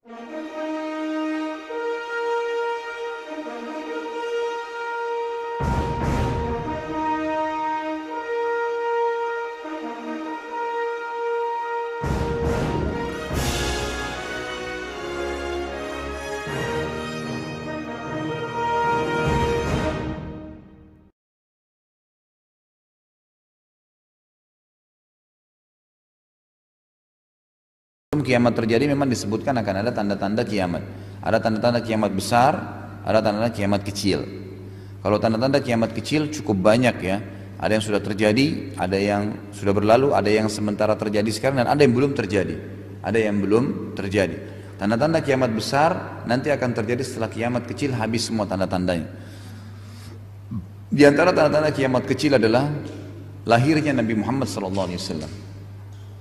Sebelum kiamat terjadi memang disebutkan akan ada tanda-tanda kiamat. Ada tanda-tanda kiamat besar, ada tanda-tanda kiamat kecil. Kalau tanda-tanda kiamat kecil cukup banyak ya. Ada yang sudah terjadi, ada yang sudah berlalu, ada yang sementara terjadi sekarang, dan ada yang belum terjadi. Ada yang belum terjadi. Tanda-tanda kiamat besar nanti akan terjadi setelah kiamat kecil habis semua tanda-tandanya. Di antara tanda-tanda kiamat kecil adalah lahirnya Nabi Muhammad SAW.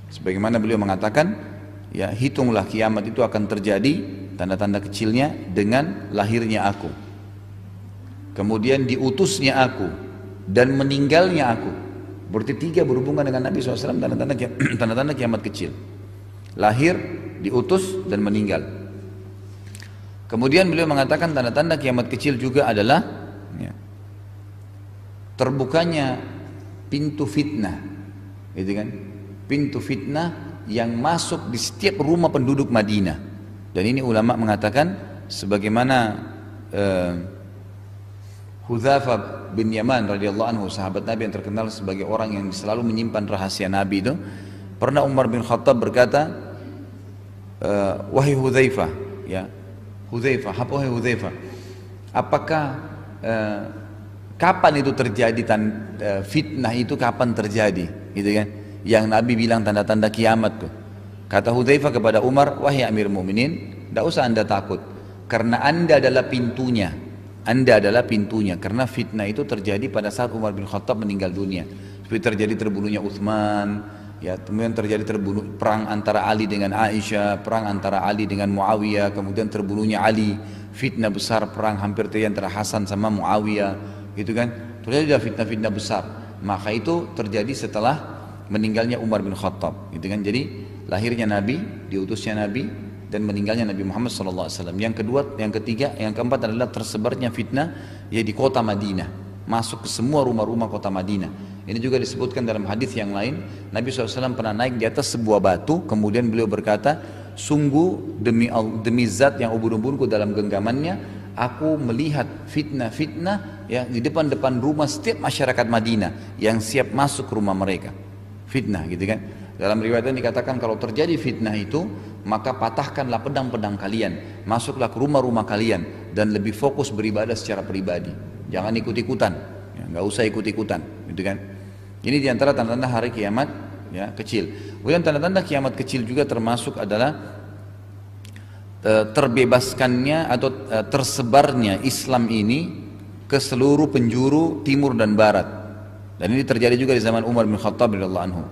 Sebagaimana beliau mengatakan, ya, hitunglah kiamat itu akan terjadi, tanda-tanda kecilnya, dengan lahirnya aku, kemudian diutusnya aku, dan meninggalnya aku. Berarti tiga berhubungan dengan Nabi SAW, tanda-tanda kiamat kecil: lahir, diutus, dan meninggal. Kemudian beliau mengatakan tanda-tanda kiamat kecil juga adalah ya, terbukanya pintu fitnah, gitu kan? Pintu fitnah yang masuk di setiap rumah penduduk Madinah. Dan ini ulama mengatakan sebagaimana Hudzaifah bin Yaman radhiyallahu anhu, sahabat Nabi yang terkenal sebagai orang yang selalu menyimpan rahasia Nabi itu, pernah Umar bin Khattab berkata, wahai Hudzaifah, ya Hudzaifah, wahai Hudzaifah, apakah kapan itu terjadi fitnah itu, kapan terjadi, gitu kan? Yang Nabi bilang tanda-tanda kiamat tuh. Kata Hudzaifah kepada Umar, wahai Amir Mu'minin, tidak usah anda takut, karena anda adalah pintunya. Anda adalah pintunya, karena fitnah itu terjadi pada saat Umar bin Khattab meninggal dunia. Seperti terjadi terbunuhnya Uthman, ya, kemudian terjadi perang antara Ali dengan Aisyah, perang antara Ali dengan Muawiyah, kemudian terbunuhnya Ali, fitnah besar, perang hampir terjadi antara Hasan sama Muawiyah, gitu kan? Terjadi fitnah-fitnah besar. Maka itu terjadi setelah meninggalnya Umar bin Khattab, gitu kan? Jadi lahirnya Nabi, diutusnya Nabi, dan meninggalnya Nabi Muhammad SAW. Yang kedua, yang ketiga, yang keempat adalah tersebarnya fitnah ya di kota Madinah, masuk ke semua rumah-rumah kota Madinah. Ini juga disebutkan dalam hadis yang lain, Nabi SAW pernah naik di atas sebuah batu, kemudian beliau berkata, sungguh demi zat yang ubun-ubunku dalam genggamannya, aku melihat fitnah-fitnah ya di depan-depan rumah setiap masyarakat Madinah yang siap masuk ke rumah mereka. Fitnah, gitu kan? Dalam riwayat ini dikatakan kalau terjadi fitnah itu, maka patahkanlah pedang-pedang kalian, masuklah ke rumah-rumah kalian, dan lebih fokus beribadah secara pribadi. Jangan ikut-ikutan, ya, nggak usah ikut-ikutan, gitu kan? Ini diantara tanda-tanda hari kiamat ya kecil. Kemudian tanda-tanda kiamat kecil juga termasuk adalah terbebaskannya atau tersebarnya Islam ini ke seluruh penjuru timur dan barat. Dan ini terjadi juga di zaman Umar bin Khattab radhiyallahu anhu.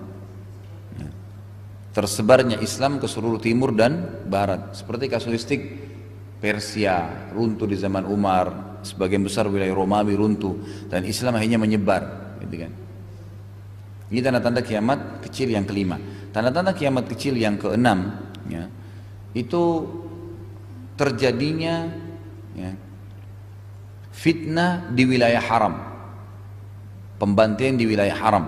Tersebarnya Islam ke seluruh timur dan barat. Seperti kasuistik Persia runtuh di zaman Umar, sebagian besar wilayah Romawi runtuh, dan Islam akhirnya menyebar, gitu kan? Ini tanda-tanda kiamat kecil yang kelima. Tanda-tanda kiamat kecil yang keenam, ya, itu terjadinya ya, fitnah di wilayah haram, pembantaian di wilayah haram.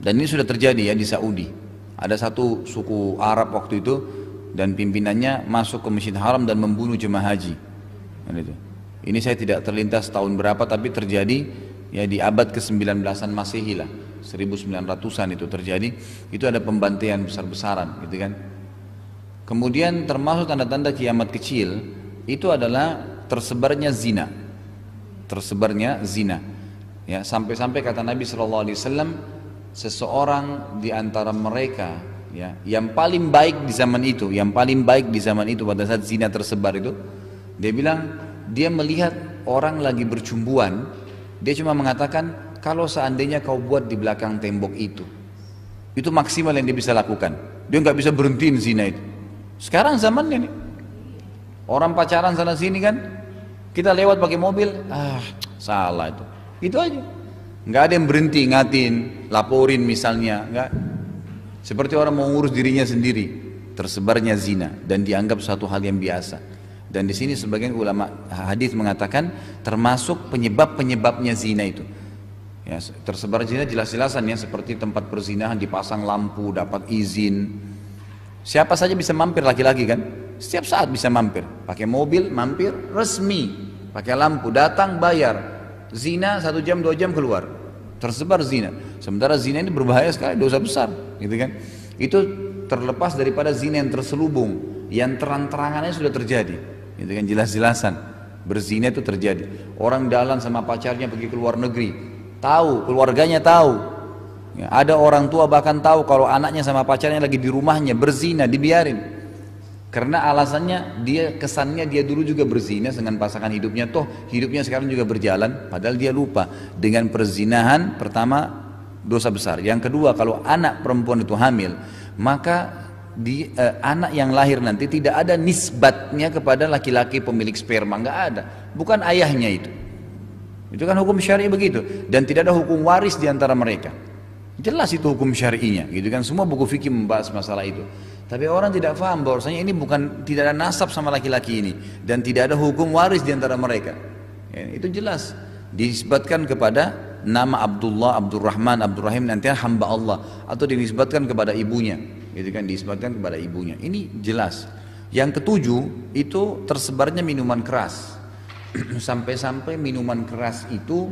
Dan ini sudah terjadi ya di Saudi. Ada satu suku Arab waktu itu, dan pimpinannya masuk ke Masjid Haram dan membunuh jemaah haji. Ini saya tidak terlintas tahun berapa, tapi terjadi ya di abad ke-19an Masehi lah, 1900-an itu terjadi. Itu ada pembantaian besar-besaran, gitu kan. Kemudian termasuk tanda-tanda kiamat kecil itu adalah tersebarnya zina. Tersebarnya zina. Ya, sampai-sampai kata Nabi SAW, seseorang di antara mereka ya, yang paling baik di zaman itu, pada saat zina tersebar itu, dia bilang dia melihat orang lagi bercumbuan, dia cuma mengatakan, kalau seandainya kau buat di belakang tembok itu maksimal yang dia bisa lakukan. Dia nggak bisa berhentiin zina itu. Sekarang zamannya nih, orang pacaran sana sini kan, kita lewat pakai mobil, salah itu aja. Nggak ada yang berhenti ingatin, laporin misalnya, nggak. Seperti orang mau ngurus dirinya sendiri. tersebarnya zina dan dianggap suatu hal yang biasa. Dan di sini sebagian ulama hadis mengatakan termasuk penyebab-penyebabnya zina itu. Ya, tersebar zina jelas-jelasan ya, seperti tempat perzinahan dipasang lampu, dapat izin. Siapa saja bisa mampir, laki-laki kan? Setiap saat bisa mampir, pakai mobil mampir resmi, pakai lampu datang bayar. Zina 1 jam 2 jam keluar, tersebar zina. Sementara zina ini berbahaya sekali, dosa besar, gitu kan? Itu terlepas daripada zina yang terselubung, yang terang-terangannya sudah terjadi, gitu kan? Jelas-jelasan berzina itu terjadi. Orang jalan sama pacarnya pergi ke luar negeri, tahu, keluarganya tahu. Ya, ada orang tua bahkan tahu kalau anaknya sama pacarnya lagi di rumahnya berzina, dibiarin. Karena alasannya kesannya dia dulu juga berzina dengan pasangan hidupnya, toh hidupnya sekarang juga berjalan, padahal dia lupa. Dengan perzinahan pertama dosa besar. Yang kedua, kalau anak perempuan itu hamil, maka anak yang lahir nanti tidak ada nisbatnya kepada laki-laki pemilik sperma, nggak ada, bukan ayahnya itu. Itu kan hukum syar'i begitu, dan tidak ada hukum waris di antara mereka. Jelas itu hukum syar'inya, gitu kan? Semua buku fikih membahas masalah itu. Tapi orang tidak paham bahwasanya ini tidak ada nasab sama laki-laki ini, dan tidak ada hukum waris di antara mereka. Ya, itu jelas dinisbatkan kepada nama Abdullah, Abdurrahman, Abdurrahim, nanti hamba Allah, atau dinisbatkan kepada ibunya, gitu kan? Dinisbatkan kepada ibunya. Ini jelas. Yang ketujuh itu tersebarnya minuman keras. Sampai-sampai minuman keras itu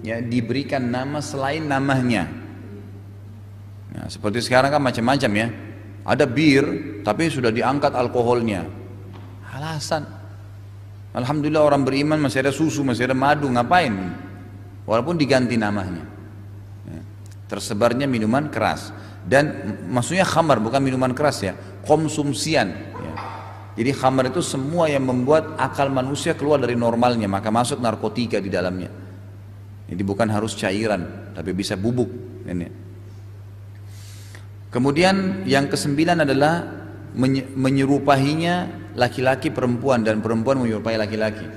ya diberikan nama selain namanya. Ya, seperti sekarang kan macam-macam ya. Ada bir, tapi sudah diangkat alkoholnya. Alasan. Alhamdulillah orang beriman masih ada susu, masih ada madu, ngapain? Walaupun diganti namanya. Ya. Tersebarnya minuman keras. Dan maksudnya khamar, bukan minuman keras ya. Konsumsian. Ya. Jadi khamar itu semua yang membuat akal manusia keluar dari normalnya, maka masuk narkotika di dalamnya. Jadi bukan harus cairan, tapi bisa bubuk. Ini. Kemudian yang kesembilan adalah menyerupainya laki-laki perempuan, dan perempuan menyerupai laki-laki.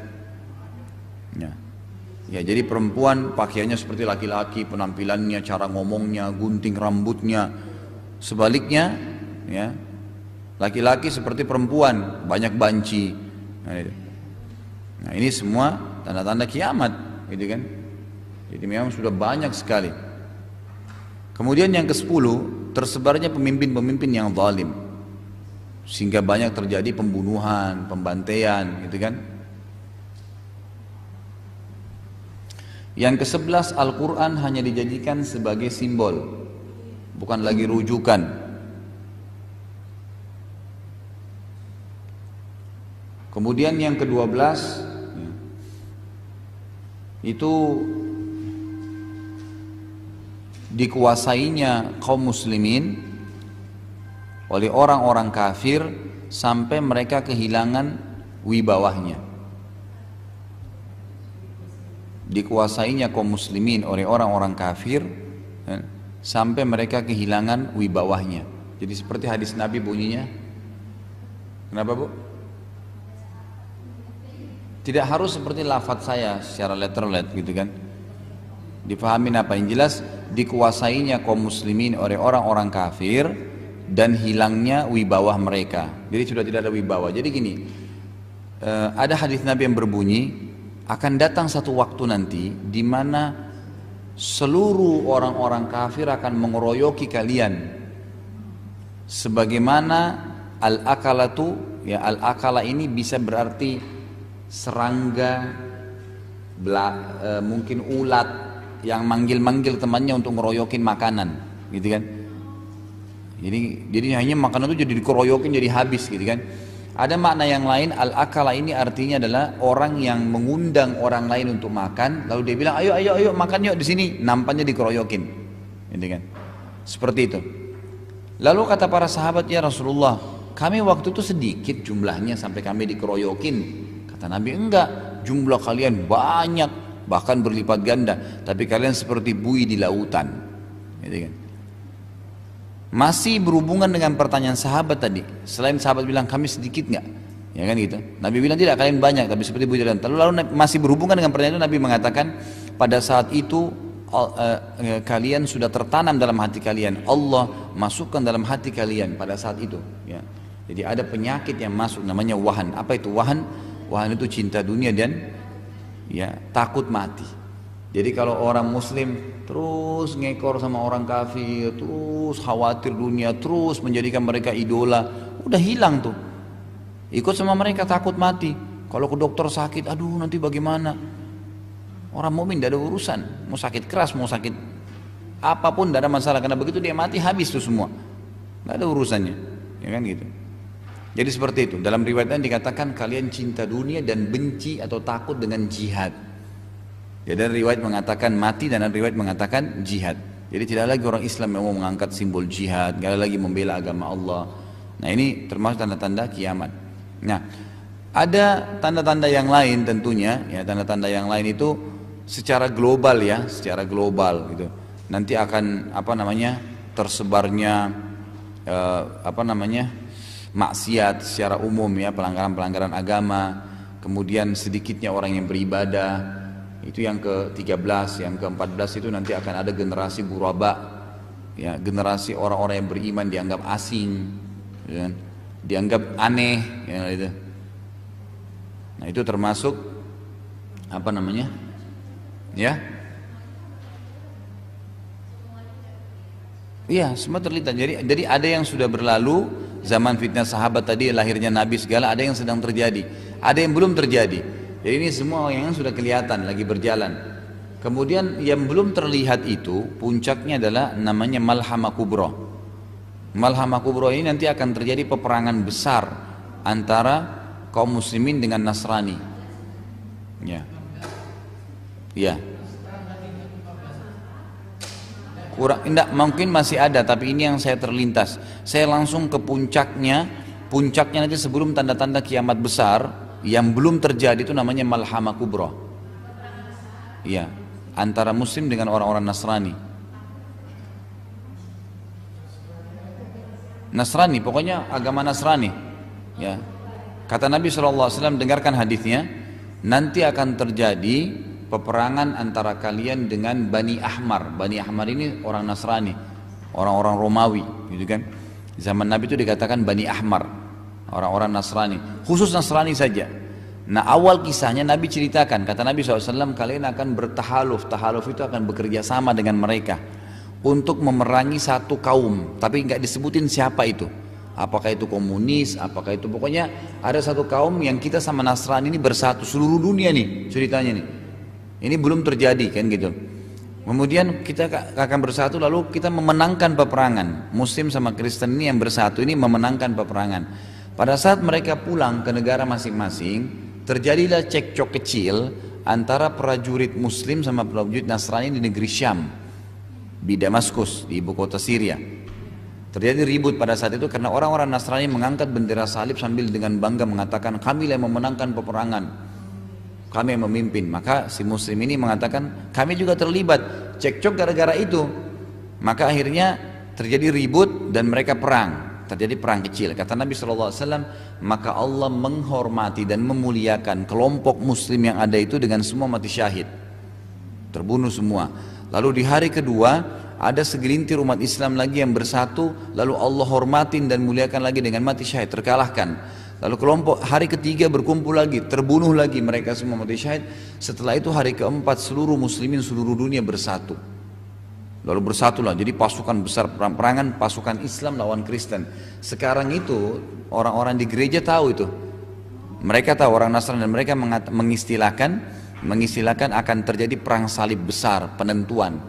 Ya, jadi perempuan pakaiannya seperti laki-laki, penampilannya, cara ngomongnya, gunting rambutnya. Sebaliknya, ya, laki-laki seperti perempuan, banyak banci. Nah, ini semua tanda-tanda kiamat, gitu kan? Jadi memang sudah banyak sekali. Kemudian yang ke-10, tersebarnya pemimpin-pemimpin yang zalim, sehingga banyak terjadi pembunuhan, pembantaian, gitu kan? Yang ke-11, Al-Quran hanya dijadikan sebagai simbol, bukan lagi rujukan. Kemudian yang ke-12 itu dikuasainya kaum muslimin oleh orang-orang kafir sampai mereka kehilangan wibawahnya. Dikuasainya kaum muslimin oleh orang-orang kafir sampai mereka kehilangan wibawahnya. Jadi seperti hadis Nabi bunyinya, kenapa Bu? Tidak harus seperti lafaz saya secara letterlet, gitu kan? Dipahamin apa yang jelas, dikuasainya kaum muslimin oleh orang-orang kafir dan hilangnya wibawah mereka. Jadi sudah tidak ada wibawa. Jadi gini, ada hadis Nabi yang berbunyi, akan datang satu waktu nanti di mana seluruh orang-orang kafir akan mengeroyoki kalian, sebagaimana al-akalatu, ya, al-akala ini bisa berarti serangga, mungkin ulat yang manggil-manggil temannya untuk ngeroyokin makanan, gitu kan? Jadi hanya makanan itu jadi dikeroyokin, jadi habis, gitu kan? Ada makna yang lain, al-akala ini artinya adalah orang yang mengundang orang lain untuk makan, lalu dia bilang, ayo makan yuk di sini, nampannya dikeroyokin, gitu kan? Seperti itu. Lalu kata para sahabat, ya Rasulullah, kami waktu itu sedikit jumlahnya sampai kami dikeroyokin. Kata Nabi, enggak, jumlah kalian banyak, bahkan berlipat ganda, tapi kalian seperti buih di lautan, gitu kan? Masih berhubungan dengan pertanyaan sahabat tadi, selain sahabat bilang kami sedikit nggak, ya kan gitu. Nabi bilang tidak, kalian banyak, tapi seperti buih di lautan. Lalu masih berhubungan dengan pertanyaan itu, Nabi mengatakan pada saat itu kalian sudah tertanam dalam hati kalian, Allah masukkan dalam hati kalian pada saat itu, ya. Jadi ada penyakit yang masuk namanya wahan. Apa itu wahan? Wahan itu cinta dunia dan ya takut mati. Jadi kalau orang muslim terus ngekor sama orang kafir, terus khawatir dunia, terus menjadikan mereka idola, udah hilang tuh. Ikut sama mereka takut mati. Kalau ke dokter sakit, aduh nanti bagaimana? Orang mukmin tidak ada urusan, mau sakit keras, mau sakit apapun tidak ada masalah, karena begitu dia mati habis tuh semua, tidak ada urusannya, ya kan gitu. Jadi seperti itu. Dalam riwayatnya dikatakan kalian cinta dunia dan benci atau takut dengan jihad. Jadi ada riwayat mengatakan mati dan ada riwayat mengatakan jihad. Jadi tidak lagi orang Islam yang mau mengangkat simbol jihad, tidak lagi membela agama Allah. Nah ini termasuk tanda-tanda kiamat. Nah ada tanda-tanda yang lain tentunya, ya tanda-tanda yang lain itu secara global ya, secara global gitu. Nanti akan apa namanya tersebarnya maksiat secara umum ya, pelanggaran-pelanggaran agama, kemudian sedikitnya orang yang beribadah. Itu yang ke-13, yang ke-14 itu nanti akan ada generasi buraba, ya, generasi orang-orang yang beriman dianggap asing, ya, dianggap aneh, ya, gitu. Nah itu termasuk apa namanya, ya, iya semua terlihat. Jadi ada yang sudah berlalu, zaman fitnah sahabat tadi, lahirnya Nabi segala, ada yang sedang terjadi, ada yang belum terjadi. Jadi ini semua yang sudah kelihatan lagi berjalan. Kemudian yang belum terlihat itu puncaknya adalah namanya Malhamah Kubra. Malhamah Kubra ini nanti akan terjadi peperangan besar antara kaum muslimin dengan Nasrani. Ya. Ya. Kurang, enggak, mungkin masih ada, tapi ini yang saya terlintas. Saya langsung ke puncaknya. Puncaknya nanti sebelum tanda-tanda kiamat besar yang belum terjadi itu namanya Malhamah Kubra. Iya, antara muslim dengan orang-orang Nasrani. Nasrani, pokoknya agama Nasrani. Ya. Kata Nabi SAW, dengarkan hadisnya, nanti akan terjadi peperangan antara kalian dengan Bani Ahmar. Bani Ahmar ini orang Nasrani, orang-orang Romawi, gitu kan? Zaman Nabi itu dikatakan Bani Ahmar, orang-orang Nasrani, khusus Nasrani saja. Nah awal kisahnya Nabi ceritakan, kata Nabi SAW, kalian akan bertahaluf. Tahaluf itu akan bekerja sama dengan mereka untuk memerangi satu kaum, tapi nggak disebutin siapa itu. Apakah itu komunis, apakah itu, pokoknya ada satu kaum yang kita sama Nasrani ini bersatu, seluruh dunia nih ceritanya nih. Ini belum terjadi kan gitu. Kemudian kita akan bersatu, lalu kita memenangkan peperangan. Muslim sama Kristen ini yang bersatu ini memenangkan peperangan. Pada saat mereka pulang ke negara masing-masing, terjadilah cekcok kecil antara prajurit Muslim sama prajurit Nasrani di negeri Syam, di Damaskus, di ibu kota Syria. Terjadi ribut pada saat itu karena orang-orang Nasrani mengangkat bendera salib sambil dengan bangga mengatakan kami yang memenangkan peperangan, kami yang memimpin. Maka si Muslim ini mengatakan kami juga terlibat, cekcok gara-gara itu. Maka akhirnya terjadi ribut dan mereka perang. Terjadi perang kecil. Kata Nabi SAW, maka Allah menghormati dan memuliakan kelompok muslim yang ada itu dengan semua mati syahid, terbunuh semua. Lalu di hari kedua ada segelintir umat Islam lagi yang bersatu, lalu Allah hormatin dan muliakan lagi dengan mati syahid, terkalahkan. Lalu kelompok hari ketiga berkumpul lagi, terbunuh lagi mereka semua mati syahid. Setelah itu hari keempat seluruh muslimin seluruh dunia bersatu. Lalu bersatulah, jadi pasukan besar perangan pasukan Islam lawan Kristen. Sekarang itu orang-orang di gereja tahu itu. Mereka tahu, orang Nasrani, dan mereka mengistilahkan akan terjadi perang salib besar, penentuan.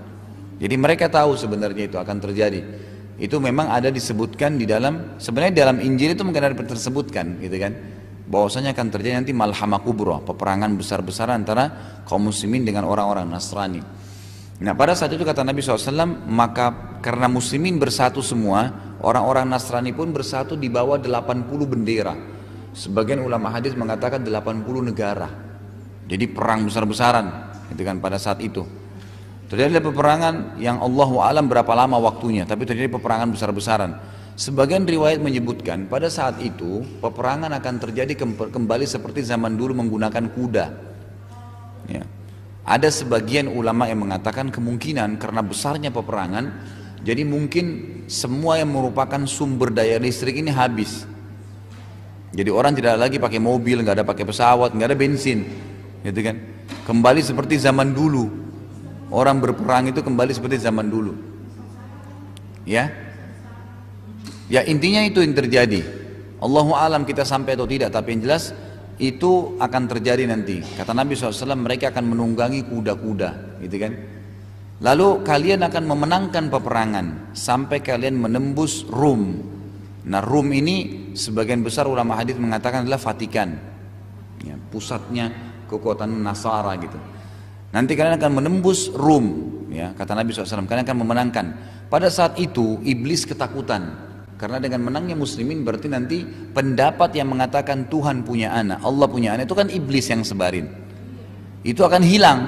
Jadi mereka tahu sebenarnya itu akan terjadi. Itu memang ada disebutkan di dalam, sebenarnya dalam Injil itu mungkin ada tersebutkan gitu kan, bahwasanya akan terjadi nanti Malhamah Kubra, peperangan besar-besaran antara kaum muslimin dengan orang-orang Nasrani. Nah pada saat itu kata Nabi SAW, maka karena muslimin bersatu semua, orang-orang Nasrani pun bersatu di bawah 80 bendera. Sebagian ulama hadis mengatakan 80 negara. Jadi perang besar-besaran gitu kan pada saat itu. Terjadi peperangan yang Allahu alam berapa lama waktunya, tapi terjadi peperangan besar-besaran. Sebagian riwayat menyebutkan pada saat itu peperangan akan terjadi kembali seperti zaman dulu menggunakan kuda. Ya. Ada sebagian ulama yang mengatakan kemungkinan karena besarnya peperangan, jadi mungkin semua yang merupakan sumber daya listrik ini habis. Jadi orang tidak lagi pakai mobil, nggak ada pakai pesawat, nggak ada bensin, gitu kan? Kembali seperti zaman dulu. Orang berperang itu kembali seperti zaman dulu. Ya, ya intinya itu yang terjadi. Allahu alam kita sampai atau tidak, tapi yang jelas itu akan terjadi nanti. Kata Nabi SAW, mereka akan menunggangi kuda-kuda, gitu kan? Lalu kalian akan memenangkan peperangan sampai kalian menembus Rum. Nah, Rum ini sebagian besar ulama hadis mengatakan adalah Vatikan, ya, pusatnya kekuatan Nasara gitu. Nanti kalian akan menembus Rum, ya, kata Nabi SAW, kalian akan memenangkan. Pada saat itu iblis ketakutan, karena dengan menangnya muslimin berarti nanti pendapat yang mengatakan Tuhan punya anak, Allah punya anak, itu kan iblis yang sebarin. Itu akan hilang.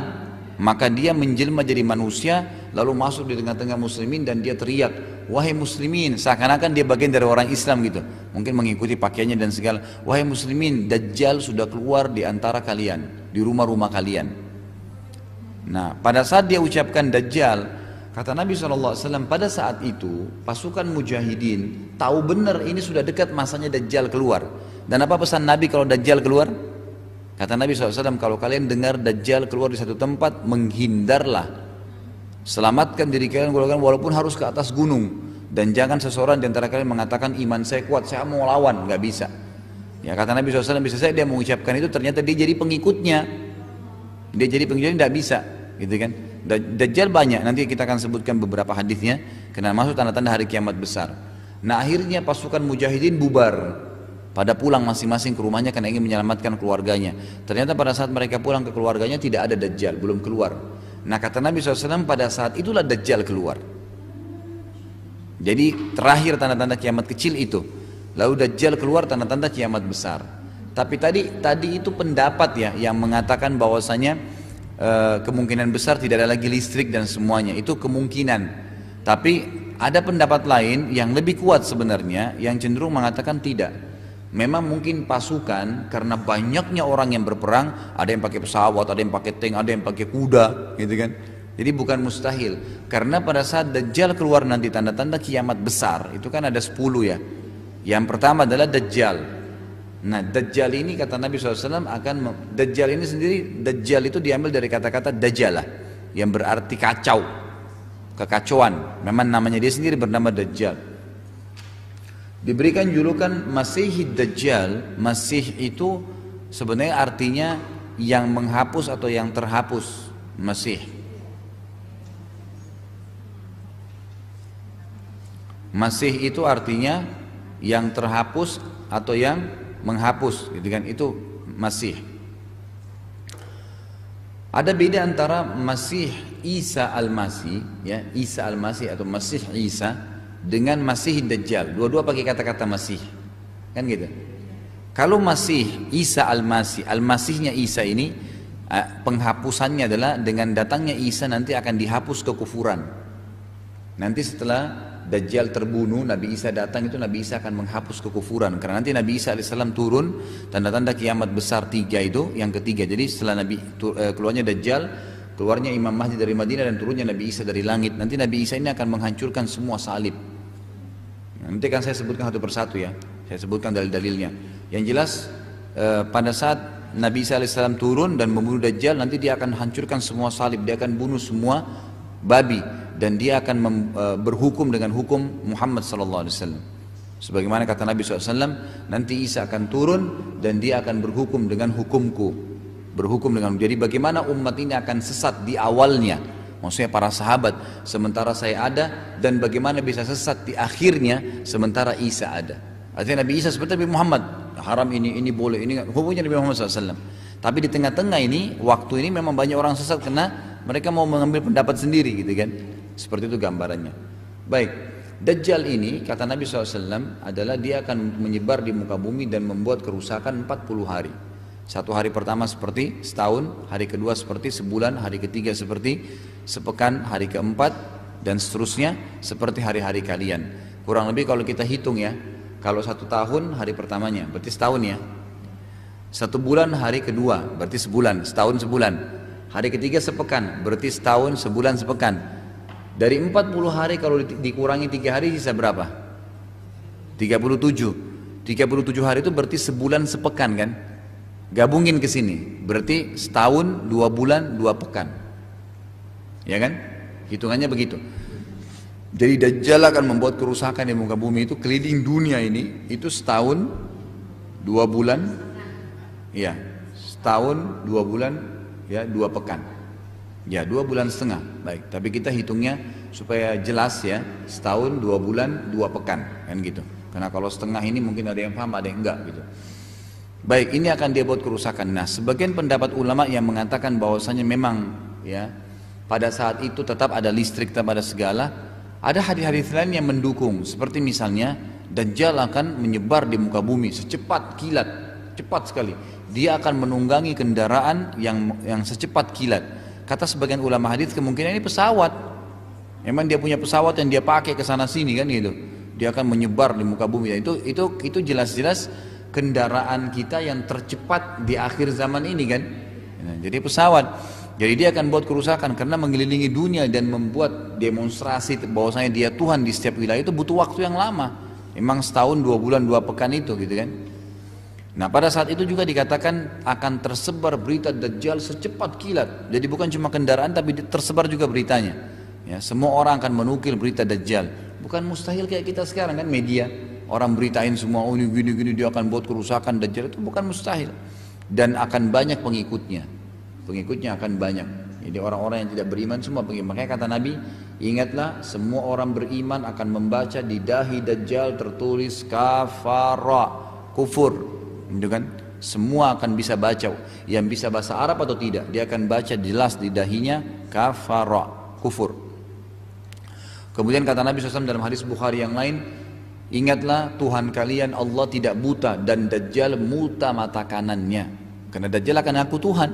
Maka dia menjelma jadi manusia, lalu masuk di tengah-tengah muslimin dan dia teriak, wahai muslimin, seakan-akan dia bagian dari orang Islam gitu, mungkin mengikuti pakaiannya dan segala. Wahai muslimin, Dajjal sudah keluar di antara kalian, di rumah-rumah kalian. Nah, pada saat dia ucapkan Dajjal, kata Nabi SAW, pada saat itu pasukan mujahidin tahu benar ini sudah dekat masanya Dajjal keluar. Dan apa pesan Nabi kalau Dajjal keluar? Kata Nabi SAW, kalau kalian dengar Dajjal keluar di satu tempat, menghindarlah, selamatkan diri kalian walaupun harus ke atas gunung. Dan jangan seseorang di antara kalian mengatakan iman saya kuat, saya mau lawan, nggak bisa. Ya, kata Nabi SAW, bisa saya dia mengucapkan itu, ternyata dia jadi pengikutnya. Dia jadi pengikutnya, tidak bisa, gitu kan? Dajjal banyak, nanti kita akan sebutkan beberapa hadisnya, karena masuk tanda-tanda hari kiamat besar. Nah, akhirnya pasukan mujahidin bubar. Pada pulang masing-masing ke rumahnya karena ingin menyelamatkan keluarganya. Ternyata pada saat mereka pulang ke keluarganya tidak ada Dajjal, belum keluar. Nah, kata Nabi SAW, pada saat itulah Dajjal keluar. Jadi terakhir tanda-tanda kiamat kecil itu. Lalu Dajjal keluar, tanda-tanda kiamat besar. Tapi tadi itu pendapat ya yang mengatakan bahwasanya kemungkinan besar tidak ada lagi listrik dan semuanya. Itu kemungkinan. Tapi ada pendapat lain yang lebih kuat sebenarnya, yang cenderung mengatakan tidak. Memang mungkin pasukan karena banyaknya orang yang berperang, ada yang pakai pesawat, ada yang pakai tank, ada yang pakai kuda, gitu kan. Jadi bukan mustahil. Karena pada saat Dajjal keluar nanti tanda-tanda kiamat besar, itu kan ada 10 ya. Yang pertama adalah Dajjal. Nah, Dajjal ini kata Nabi SAW Dajjal ini sendiri, Dajjal itu diambil dari kata-kata Dajalah, yang berarti kacau, kekacauan. Memang namanya dia sendiri bernama Dajjal. Diberikan julukan Masihid Dajjal. Masih itu sebenarnya artinya yang menghapus atau yang terhapus. Masih. Masih itu artinya yang terhapus atau yang menghapus, gitu kan? Itu Masih. Ada beda antara Masih Isa Al-Masih, ya, Isa Al-Masih atau Masih Isa dengan Masih Dajjal. Dua-dua pakai kata-kata Masih, kan gitu. Kalau Masih Isa Al-Masih, Al-Masihnya Isa ini penghapusannya adalah dengan datangnya Isa nanti akan dihapus kekufuran. Nanti setelah Dajjal terbunuh, Nabi Isa datang, itu Nabi Isa akan menghapus kekufuran. Karena nanti Nabi Isa AS turun, tanda-tanda kiamat besar 3 itu, yang ketiga. Jadi setelah keluarnya Dajjal, keluarnya Imam Mahdi dari Madinah dan turunnya Nabi Isa dari langit. Nanti Nabi Isa ini akan menghancurkan semua salib. Nanti kan saya sebutkan satu persatu ya. Saya sebutkan dalil-dalilnya. Yang jelas pada saat Nabi Isa AS turun dan membunuh Dajjal, nanti dia akan hancurkan semua salib. Dia akan bunuh semua babi. Dan dia akan berhukum dengan hukum Muhammad SAW. Sebagaimana kata Nabi SAW, nanti Isa akan turun dan dia akan berhukum dengan hukumku. Berhukum dengan, jadi bagaimana umat ini akan sesat di awalnya, maksudnya para sahabat, sementara saya ada, dan bagaimana bisa sesat di akhirnya sementara Isa ada. Artinya Nabi Isa seperti Nabi Muhammad, haram ini boleh, ini hukumnya Nabi Muhammad SAW. Tapi di tengah-tengah ini, waktu ini memang banyak orang sesat karena mereka mau mengambil pendapat sendiri, gitu kan. Seperti itu gambarannya. Baik, Dajjal ini kata Nabi SAW adalah dia akan menyebar di muka bumi dan membuat kerusakan 40 hari. Satu hari pertama seperti setahun, hari kedua seperti sebulan, hari ketiga seperti sepekan, hari keempat dan seterusnya seperti hari-hari kalian. Kurang lebih kalau kita hitung ya, kalau 1 tahun hari pertamanya berarti setahun ya. 1 bulan hari kedua berarti sebulan, setahun sebulan. Hari ketiga sepekan berarti setahun sebulan sepekan. Dari 40 hari kalau dikurangi 3 hari sisa berapa? 37. 37 hari itu berarti sebulan sepekan kan? Gabungin ke sini, berarti setahun 2 bulan 2 pekan. Ya kan? Hitungannya begitu. Jadi Dajjal akan membuat kerusakan di muka bumi itu keliling dunia ini itu setahun 2 bulan, ya setahun 2 bulan, ya 2 pekan, ya 2 bulan setengah. Baik, tapi kita hitungnya supaya jelas ya, setahun 2 bulan 2 pekan kan gitu. Karena kalau setengah ini mungkin ada yang paham, ada yang enggak gitu. Baik, ini akan dia buat kerusakan. Nah, sebagian pendapat ulama yang mengatakan bahwasanya memang ya pada saat itu tetap ada listrik, tetap ada segala. Ada hadis-hadis lain yang mendukung, seperti misalnya Dajjal akan menyebar di muka bumi secepat kilat, cepat sekali. Dia akan menunggangi kendaraan yang secepat kilat. Kata sebagian ulama hadis kemungkinan ini pesawat. Memang dia punya pesawat yang dia pakai ke sana sini kan gitu. Dia akan menyebar di muka bumi. Itu jelas-jelas kendaraan kita yang tercepat di akhir zaman ini kan. Nah, jadi pesawat. Jadi dia akan buat kerusakan karena mengelilingi dunia dan membuat demonstrasi bahwasanya dia Tuhan di setiap wilayah itu butuh waktu yang lama. Memang setahun 2 bulan 2 pekan itu gitu kan. Nah pada saat itu juga dikatakan akan tersebar berita Dajjal secepat kilat. Jadi bukan cuma kendaraan tapi tersebar juga beritanya. Ya, semua orang akan menukil berita Dajjal. Bukan mustahil kayak kita sekarang kan media. Orang beritain semua, oh ini gini-gini dia akan buat kerusakan Dajjal, itu bukan mustahil. Dan akan banyak pengikutnya. Pengikutnya akan banyak. Jadi orang-orang yang tidak beriman semua pengikut. Makanya kata Nabi, ingatlah semua orang beriman akan membaca di dahi Dajjal tertulis kafara, kufur. Gitu kan? Semua akan bisa baca. Yang bisa bahasa Arab atau tidak, dia akan baca jelas di dahinya kafara, kufur. Kemudian kata Nabi SAW dalam hadis Bukhari yang lain, ingatlah Tuhan kalian Allah tidak buta dan Dajjal buta mata kanannya. Karena Dajjal akan ngaku Tuhan,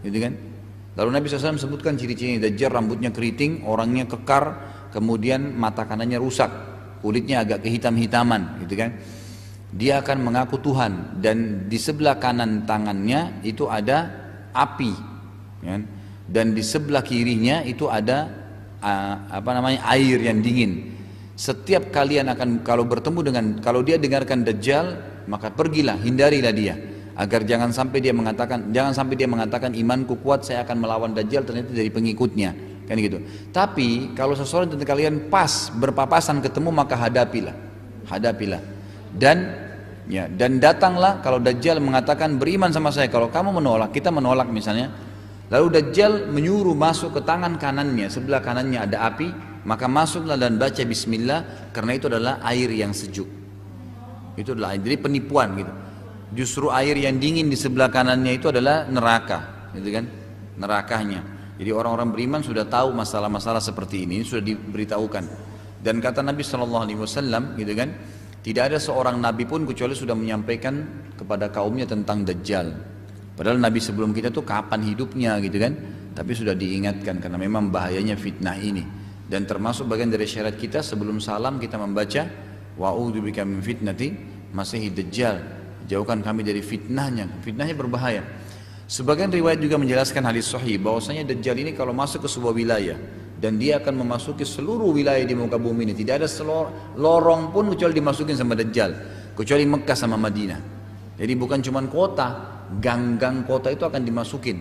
gitu kan? Lalu Nabi SAW sebutkan ciri-cirinya. Dajjal rambutnya keriting, orangnya kekar, kemudian mata kanannya rusak, kulitnya agak kehitam-hitaman, gitu kan? Dia akan mengaku Tuhan dan di sebelah kanan tangannya itu ada api, kan? Dan di sebelah kirinya itu ada air yang dingin. Setiap kalian akan kalau dia dengarkan Dajjal, maka pergilah, hindarilah dia, agar jangan sampai dia mengatakan imanku kuat, saya akan melawan Dajjal, ternyata dari pengikutnya, kan gitu. Tapi kalau seseorang dari kalian pas berpapasan ketemu, maka hadapilah. Dan datanglah kalau Dajjal mengatakan beriman sama saya, kalau kamu menolak, kita menolak misalnya. Lalu Dajjal menyuruh masuk ke tangan kanannya, sebelah kanannya ada api, maka masuklah dan baca bismillah, karena itu adalah air yang sejuk. Itu adalah air, jadi penipuan gitu. Justru air yang dingin di sebelah kanannya itu adalah neraka, gitu kan? Nerakanya. Jadi orang-orang beriman sudah tahu masalah-masalah seperti ini, sudah diberitahukan. Dan kata Nabi SAW, gitu kan? Tidak ada seorang nabi pun kecuali sudah menyampaikan kepada kaumnya tentang Dajjal. Padahal Nabi sebelum kita tuh kapan hidupnya gitu kan, tapi sudah diingatkan karena memang bahayanya fitnah ini. Dan termasuk bagian dari syarat kita sebelum salam kita membaca wa'udzubika min fitnati masihid Dajjal, jauhkan kami dari fitnahnya berbahaya. Sebagian riwayat juga menjelaskan hadis sahih bahwasanya Dajjal ini kalau masuk ke sebuah wilayah dan dia akan memasuki seluruh wilayah di muka bumi ini, tidak ada lorong pun kecuali dimasukin sama Dajjal, kecuali Mekah sama Madinah. Jadi bukan cuma kota, gang-gang kota itu akan dimasukin,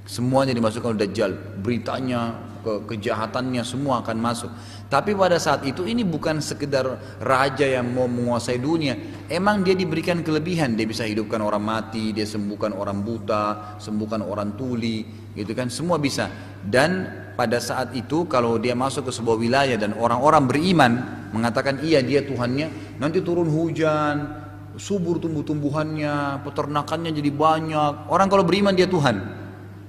semuanya dimasukkan oleh Dajjal, beritanya, kejahatannya semua akan masuk. Tapi pada saat itu ini bukan sekedar raja yang mau menguasai dunia, emang dia diberikan kelebihan, dia bisa hidupkan orang mati, dia sembuhkan orang buta, sembuhkan orang tuli, gitu kan, semua bisa. Dan pada saat itu kalau dia masuk ke sebuah wilayah dan orang-orang beriman mengatakan iya dia Tuhannya, nanti turun hujan, subur tumbuh-tumbuhannya, peternakannya jadi banyak. Orang kalau beriman dia Tuhan,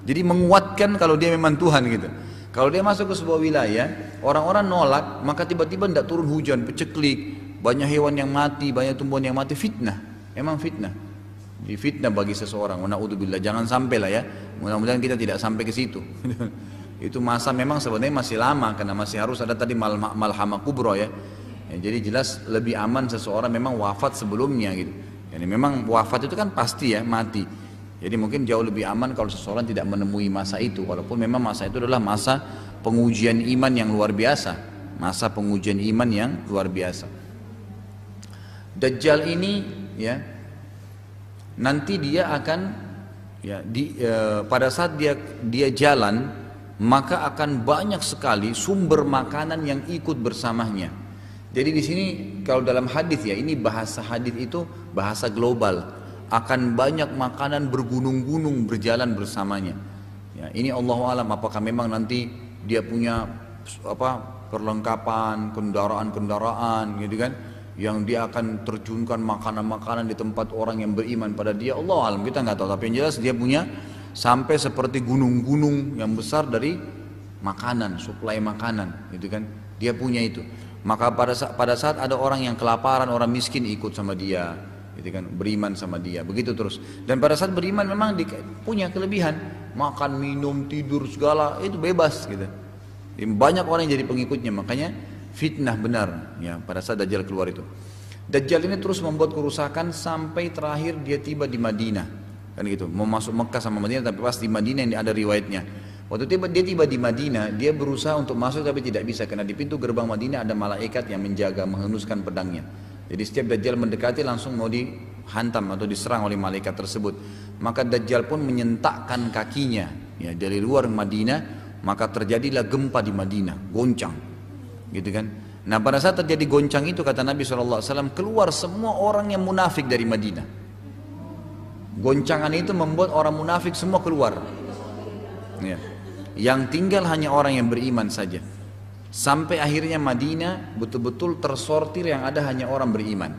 jadi menguatkan kalau dia memang Tuhan gitu. Kalau dia masuk ke sebuah wilayah, orang-orang nolak, maka tiba-tiba tidak turun hujan, peceklik, banyak hewan yang mati, banyak tumbuhan yang mati, fitnah. Memang fitnah. Jadi fitnah bagi seseorang. Na'udzubillah, jangan sampai lah ya. Mudah-mudahan kita tidak sampai ke situ. Itu masa memang sebenarnya masih lama karena masih harus ada tadi malhamah kubro ya. Ya, jadi jelas lebih aman seseorang memang wafat sebelumnya gitu. Jadi memang wafat itu kan pasti ya, mati. Jadi mungkin jauh lebih aman kalau seseorang tidak menemui masa itu, walaupun memang masa itu adalah masa pengujian iman yang luar biasa, masa pengujian iman yang luar biasa. Dajjal ini ya, nanti dia akan ya pada saat dia jalan, maka akan banyak sekali sumber makanan yang ikut bersamanya. Jadi di sini kalau dalam hadis ya, ini bahasa hadis itu bahasa global, akan banyak makanan bergunung-gunung berjalan bersamanya. Ya, ini Allah alam apakah memang nanti dia punya perlengkapan kendaraan gitu kan, yang dia akan terjunkan makanan-makanan di tempat orang yang beriman pada dia. Allah alam, kita nggak tahu, tapi yang jelas dia punya sampai seperti gunung-gunung yang besar dari makanan, suplai makanan gitu kan, dia punya itu. Maka pada saat ada orang yang kelaparan, orang miskin ikut sama dia gitu kan, beriman sama dia, begitu terus. Dan pada saat beriman memang punya kelebihan, makan, minum, tidur segala itu bebas gitu. Banyak orang yang jadi pengikutnya, makanya fitnah benar ya pada saat Dajjal keluar itu. Dajjal ini terus membuat kerusakan sampai terakhir dia tiba di Madinah, kan gitu. Mau masuk Mekah sama Madinah, tapi pas di Madinah yang ada riwayatnya. Waktu dia tiba di Madinah, dia berusaha untuk masuk tapi tidak bisa, karena di pintu gerbang Madinah ada malaikat yang menjaga, menghunuskan pedangnya. Jadi setiap Dajjal mendekati langsung mau dihantam atau diserang oleh malaikat tersebut. Maka Dajjal pun menyentakkan kakinya ya dari luar Madinah, maka terjadilah gempa di Madinah, goncang gitu kan. Nah pada saat terjadi goncang itu, kata Nabi SAW, keluar semua orang yang munafik dari Madinah. Goncangan itu membuat orang munafik semua keluar ya. Yang tinggal hanya orang yang beriman saja. Sampai akhirnya Madinah betul-betul tersortir, yang ada hanya orang beriman.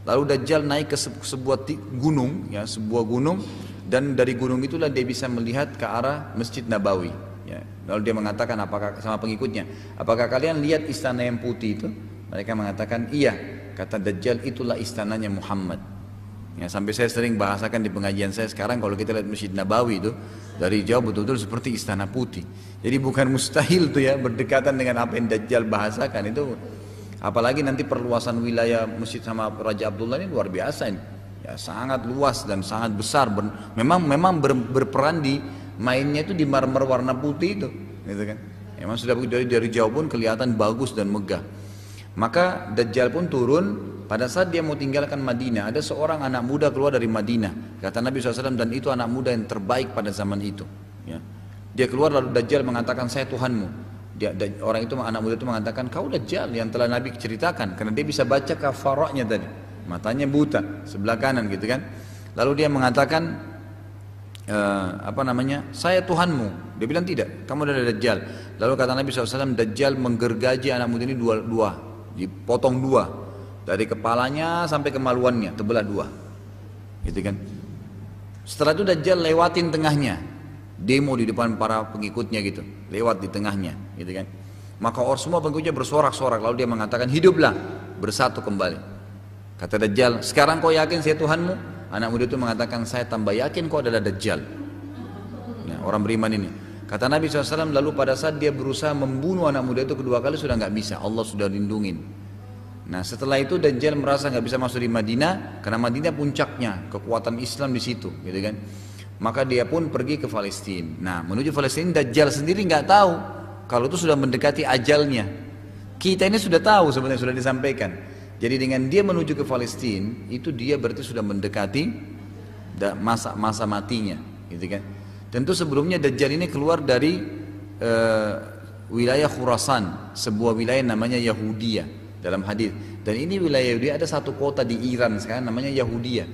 Lalu Dajjal naik ke sebuah gunung ya, sebuah gunung, dan dari gunung itulah dia bisa melihat ke arah Masjid Nabawi ya. Lalu dia mengatakan apakah sama pengikutnya, apakah kalian lihat istana yang putih itu? Mereka mengatakan iya. Kata Dajjal, itulah istananya Muhammad ya. Sampai saya sering bahasakan di pengajian saya sekarang, kalau kita lihat Masjid Nabawi itu dari jauh betul-betul seperti istana putih. Jadi bukan mustahil tuh ya berdekatan dengan apa yang Dajjal bahasakan itu. Apalagi nanti perluasan wilayah masjid sama Raja Abdullah ini luar biasa ini ya, sangat luas dan sangat besar. Memang berperan di mainnya itu di marmer warna putih itu gitu kan. Memang sudah dari jauh pun kelihatan bagus dan megah. Maka Dajjal pun turun. Pada saat dia mau tinggalkan Madinah, ada seorang anak muda keluar dari Madinah, kata Nabi SAW, dan itu anak muda yang terbaik pada zaman itu ya. Dia keluar, lalu Dajjal mengatakan, saya Tuhanmu. Orang itu, anak muda itu mengatakan, kau Dajjal yang telah Nabi ceritakan, karena dia bisa baca kafaroknya tadi, matanya buta sebelah kanan gitu kan. Lalu dia mengatakan saya Tuhanmu. Dia bilang tidak, kamu adalah Dajjal. Lalu kata Nabi SAW, Dajjal menggergaji anak muda ini dua, dipotong dua, dari kepalanya sampai kemaluannya, terbelah dua gitu kan. Setelah itu Dajjal lewatin tengahnya, demo di depan para pengikutnya gitu, lewat di tengahnya gitu kan. Maka semua pengikutnya bersorak-sorak, lalu dia mengatakan, hiduplah, bersatu kembali. Kata Dajjal, sekarang kau yakin saya Tuhanmu? Anak muda itu mengatakan, saya tambah yakin kau adalah Dajjal ya, orang beriman ini. Kata Nabi SAW, lalu pada saat dia berusaha membunuh anak muda itu kedua kali, sudah nggak bisa, Allah sudah lindungin. Nah setelah itu Dajjal merasa nggak bisa masuk di Madinah, karena Madinah puncaknya kekuatan Islam di situ, gitu kan. Maka dia pun pergi ke Palestina. Nah menuju Palestina, Dajjal sendiri nggak tahu kalau itu sudah mendekati ajalnya. Kita ini sudah tahu sebenarnya, sudah disampaikan. Jadi dengan dia menuju ke Palestina, itu dia berarti sudah mendekati masa matinya, gitu kan. Tentu sebelumnya Dajjal ini keluar dari wilayah Khurasan, sebuah wilayah namanya Yahudiyah dalam hadis. Dan ini wilayah Yahudi, ada satu kota di Iran sekarang namanya Yahudiyah.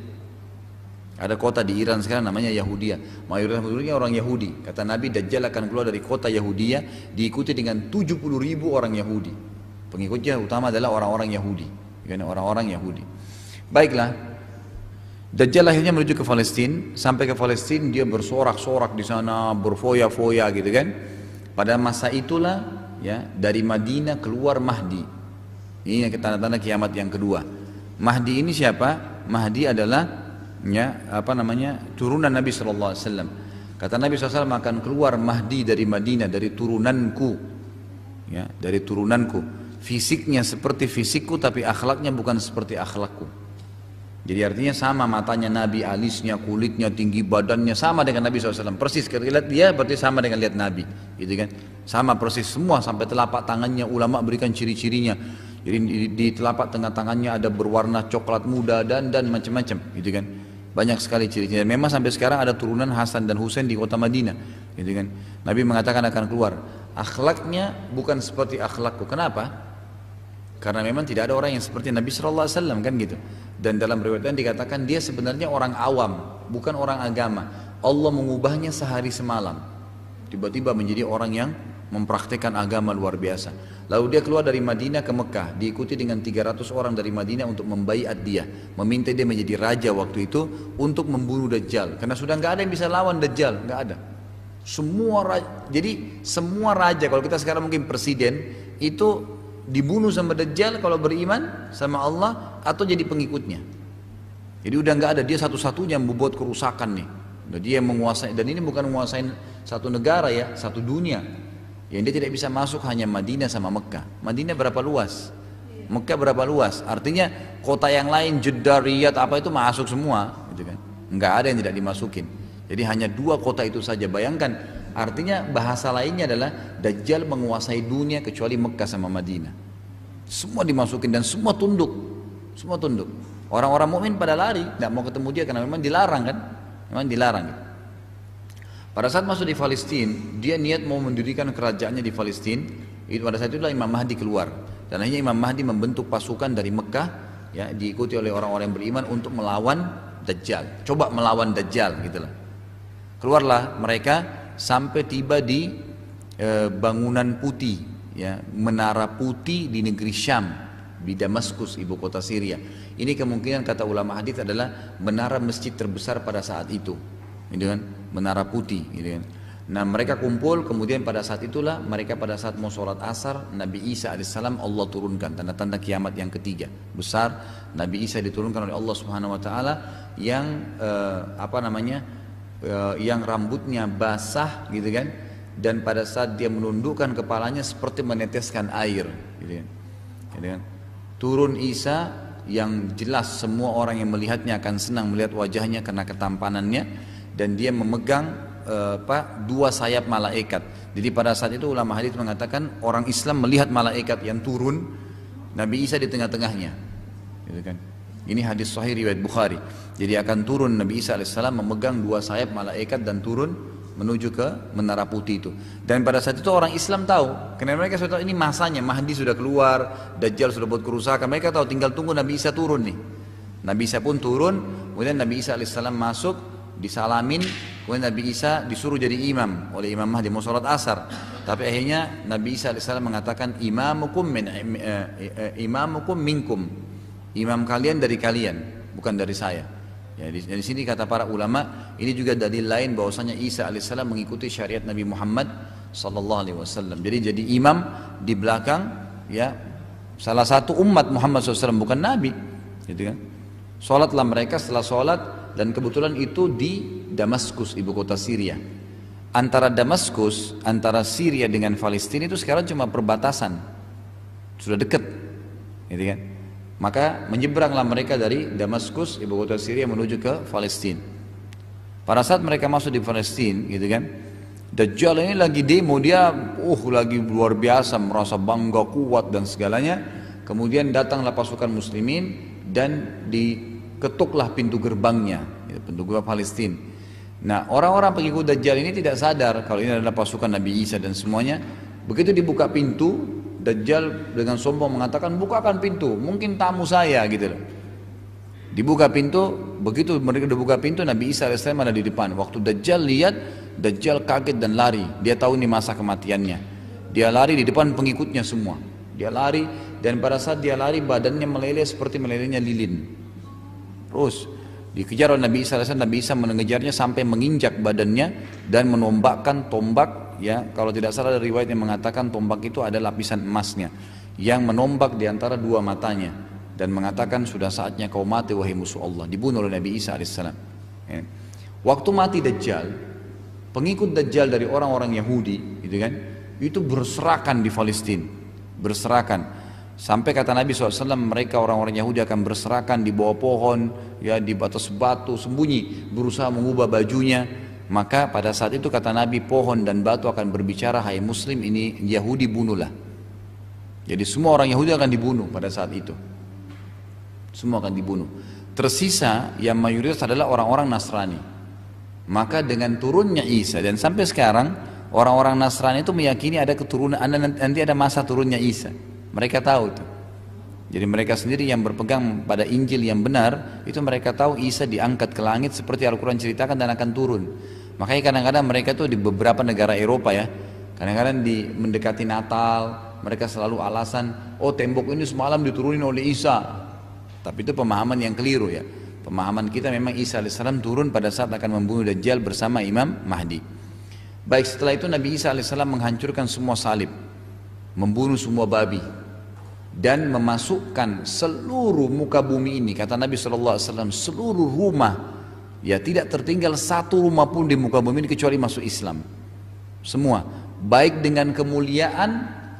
Ada kota di Iran sekarang namanya Yahudiyah. Mayoritas penduduknya orang Yahudi. Kata Nabi, Dajjal akan keluar dari kota Yahudiyah diikuti dengan 70.000 orang Yahudi. Pengikutnya utama adalah orang-orang Yahudi. Orang-orang Yahudi. Baiklah, Dajjal akhirnya menuju ke Palestina. Sampai ke Palestina dia bersorak-sorak di sana, berfoya-foya gitu kan. Pada masa itulah ya dari Madinah keluar Mahdi. Ini tanda-tanda kiamat yang kedua. Mahdi ini siapa? Mahdi adalah turunan Nabi SAW. Kata Nabi SAW, akan keluar Mahdi dari Madinah, dari turunanku ya, dari turunanku. Fisiknya seperti fisikku, tapi akhlaknya bukan seperti akhlakku. Jadi artinya sama matanya Nabi, alisnya, kulitnya, tinggi badannya sama dengan Nabi SAW. Persis, kalau lihat dia berarti sama dengan lihat Nabi, gitu kan? Sama persis semua, sampai telapak tangannya ulama berikan ciri-cirinya. Jadi di telapak tengah tangannya ada berwarna coklat muda dan macam-macam, gitu kan. Banyak sekali ciri-ciri. Memang sampai sekarang ada turunan Hasan dan Husain di kota Madinah, gitu kan. Nabi mengatakan akan keluar. Akhlaknya bukan seperti akhlakku. Kenapa? Karena memang tidak ada orang yang seperti Nabi Shallallahu Alaihi Wasallam, kan gitu. Dan dalam riwayat dikatakan dia sebenarnya orang awam, bukan orang agama. Allah mengubahnya sehari semalam. Tiba-tiba menjadi orang yang mempraktekkan agama luar biasa. Lalu dia keluar dari Madinah ke Mekah, diikuti dengan 300 orang dari Madinah untuk membaiat dia, meminta dia menjadi raja waktu itu untuk membunuh Dajjal. Karena sudah nggak ada yang bisa lawan Dajjal, nggak ada. Jadi semua raja, kalau kita sekarang mungkin presiden, itu dibunuh sama Dajjal kalau beriman sama Allah atau jadi pengikutnya. Jadi udah nggak ada, dia satu-satunya yang membuat kerusakan nih. Dan dia yang menguasai, dan ini bukan menguasai satu negara ya, satu dunia. Yang dia tidak bisa masuk hanya Madinah sama Mekah. Madinah berapa luas? Mekah berapa luas? Artinya kota yang lain, Jeddah, Riyadh, apa itu masuk semua, gitu kan? Nggak ada yang tidak dimasukin. Jadi hanya 2 kota itu saja. Bayangkan, artinya bahasa lainnya adalah Dajjal menguasai dunia kecuali Mekah sama Madinah. Semua dimasukin dan semua tunduk, semua tunduk. Orang-orang mukmin pada lari, tidak mau ketemu dia karena memang dilarang kan? Memang dilarang. Gitu. Pada saat masuk di Palestina, dia niat mau mendirikan kerajaannya di Palestina. Pada saat itulah Imam Mahdi keluar. Dan akhirnya Imam Mahdi membentuk pasukan dari Mekah, ya, diikuti oleh orang-orang yang beriman untuk melawan Dajjal. Coba melawan Dajjal, gitulah. Keluarlah mereka sampai tiba di bangunan putih, ya, menara putih di negeri Syam, di Damaskus, ibu kota Syria. Ini kemungkinan kata ulama hadis adalah menara masjid terbesar pada saat itu. Gitu kan, menara putih, gitu kan. Nah mereka kumpul, kemudian pada saat itulah mereka pada saat mau sholat asar, Nabi Isa alaihissalam Allah turunkan tanda-tanda kiamat yang ketiga besar. Nabi Isa diturunkan oleh Allah Subhanahu Wa Taala yang yang rambutnya basah, gitu kan. Dan pada saat dia menundukkan kepalanya seperti meneteskan air, gitu kan. Gitu kan. Turun Isa yang jelas semua orang yang melihatnya akan senang melihat wajahnya karena ketampanannya. Dan dia memegang 2 sayap malaikat. Jadi pada saat itu ulama hadis mengatakan orang Islam melihat malaikat yang turun, Nabi Isa di tengah-tengahnya, gitu kan. Ini hadis sahih riwayat Bukhari. Jadi akan turun Nabi Isa alaihissalam memegang 2 sayap malaikat dan turun menuju ke menara putih itu. Dan pada saat itu orang Islam tahu, karena mereka sudah tahu ini masanya, Mahdi sudah keluar, Dajjal sudah buat kerusakan. Mereka tahu tinggal tunggu Nabi Isa turun nih. Nabi Isa pun turun, kemudian Nabi Isa alaihissalam masuk, disalamin, kemudian Nabi Isa disuruh jadi imam oleh Imam Mahdi mau sholat asar. Tapi akhirnya Nabi Isa AS mengatakan imamukum minkum, imam kalian dari kalian, bukan dari saya. Ya, di sini kata para ulama, ini juga dalil lain bahwasanya Isa AS mengikuti syariat Nabi Muhammad SAW. Jadi imam di belakang, ya, salah satu umat Muhammad SAW, bukan Nabi, gitu kan. Sholatlah mereka, setelah sholat, dan kebetulan itu di Damaskus, ibu kota Syria. Antara Damaskus, antara Syria dengan Palestina itu sekarang cuma perbatasan, sudah dekat, gitu kan. Maka menyeberanglah mereka dari Damaskus, ibu kota Syria, menuju ke Palestina. Pada saat mereka masuk di Palestina, gitu kan, Dajjal ini lagi demo, dia lagi luar biasa, merasa bangga, kuat dan segalanya. Kemudian datanglah pasukan muslimin dan ketuklah pintu gerbangnya, pintu gerbang Palestina. Nah orang-orang pengikut Dajjal ini tidak sadar kalau ini adalah pasukan Nabi Isa dan semuanya. Begitu dibuka pintu, Dajjal dengan sombong mengatakan, bukakan pintu, mungkin tamu saya, gitu loh. Dibuka pintu, begitu mereka dibuka pintu, Nabi Isa AS ada di depan. Waktu Dajjal lihat, Dajjal kaget dan lari. Dia tahu ini masa kematiannya. Dia lari di depan pengikutnya semua. Dia lari, dan pada saat dia lari badannya meleleh seperti melelehnya lilin. Terus dikejar oleh Nabi Isa, Nabi Isa mengejarnya sampai menginjak badannya dan menombakkan tombak, ya, kalau tidak salah dari riwayat yang mengatakan tombak itu ada lapisan emasnya yang menombak di antara 2 matanya dan mengatakan sudah saatnya kau mati wahai musuh Allah. Dibunuh oleh Nabi Isa alaihissalam. Ya. Waktu mati Dajjal, pengikut Dajjal dari orang-orang Yahudi, gitu kan, itu berserakan di Palestina, berserakan. Sampai kata Nabi SAW, mereka orang-orang Yahudi akan berserakan di bawah pohon, ya, di atas batu, sembunyi, berusaha mengubah bajunya. Maka pada saat itu kata Nabi, pohon dan batu akan berbicara, hai Muslim, ini Yahudi bunuhlah. Jadi semua orang Yahudi akan dibunuh pada saat itu. Semua akan dibunuh. Tersisa yang mayoritas adalah orang-orang Nasrani. Maka dengan turunnya Isa, dan sampai sekarang orang-orang Nasrani itu meyakini ada keturunan, nanti ada masa turunnya Isa. Mereka tahu itu. Jadi mereka sendiri yang berpegang pada Injil yang benar, itu mereka tahu Isa diangkat ke langit seperti Al-Quran ceritakan dan akan turun. Makanya kadang-kadang mereka tuh di beberapa negara Eropa ya, kadang-kadang mendekati Natal, mereka selalu alasan, oh tembok ini semalam diturunin oleh Isa. Tapi itu pemahaman yang keliru ya. Pemahaman kita memang Isa AS turun pada saat akan membunuh Dajjal bersama Imam Mahdi. Baik, setelah itu Nabi Isa AS menghancurkan semua salib, membunuh semua babi, dan memasukkan seluruh muka bumi ini, kata Nabi SAW, seluruh rumah, ya tidak tertinggal satu rumah pun di muka bumi ini kecuali masuk Islam. Semua, baik dengan kemuliaan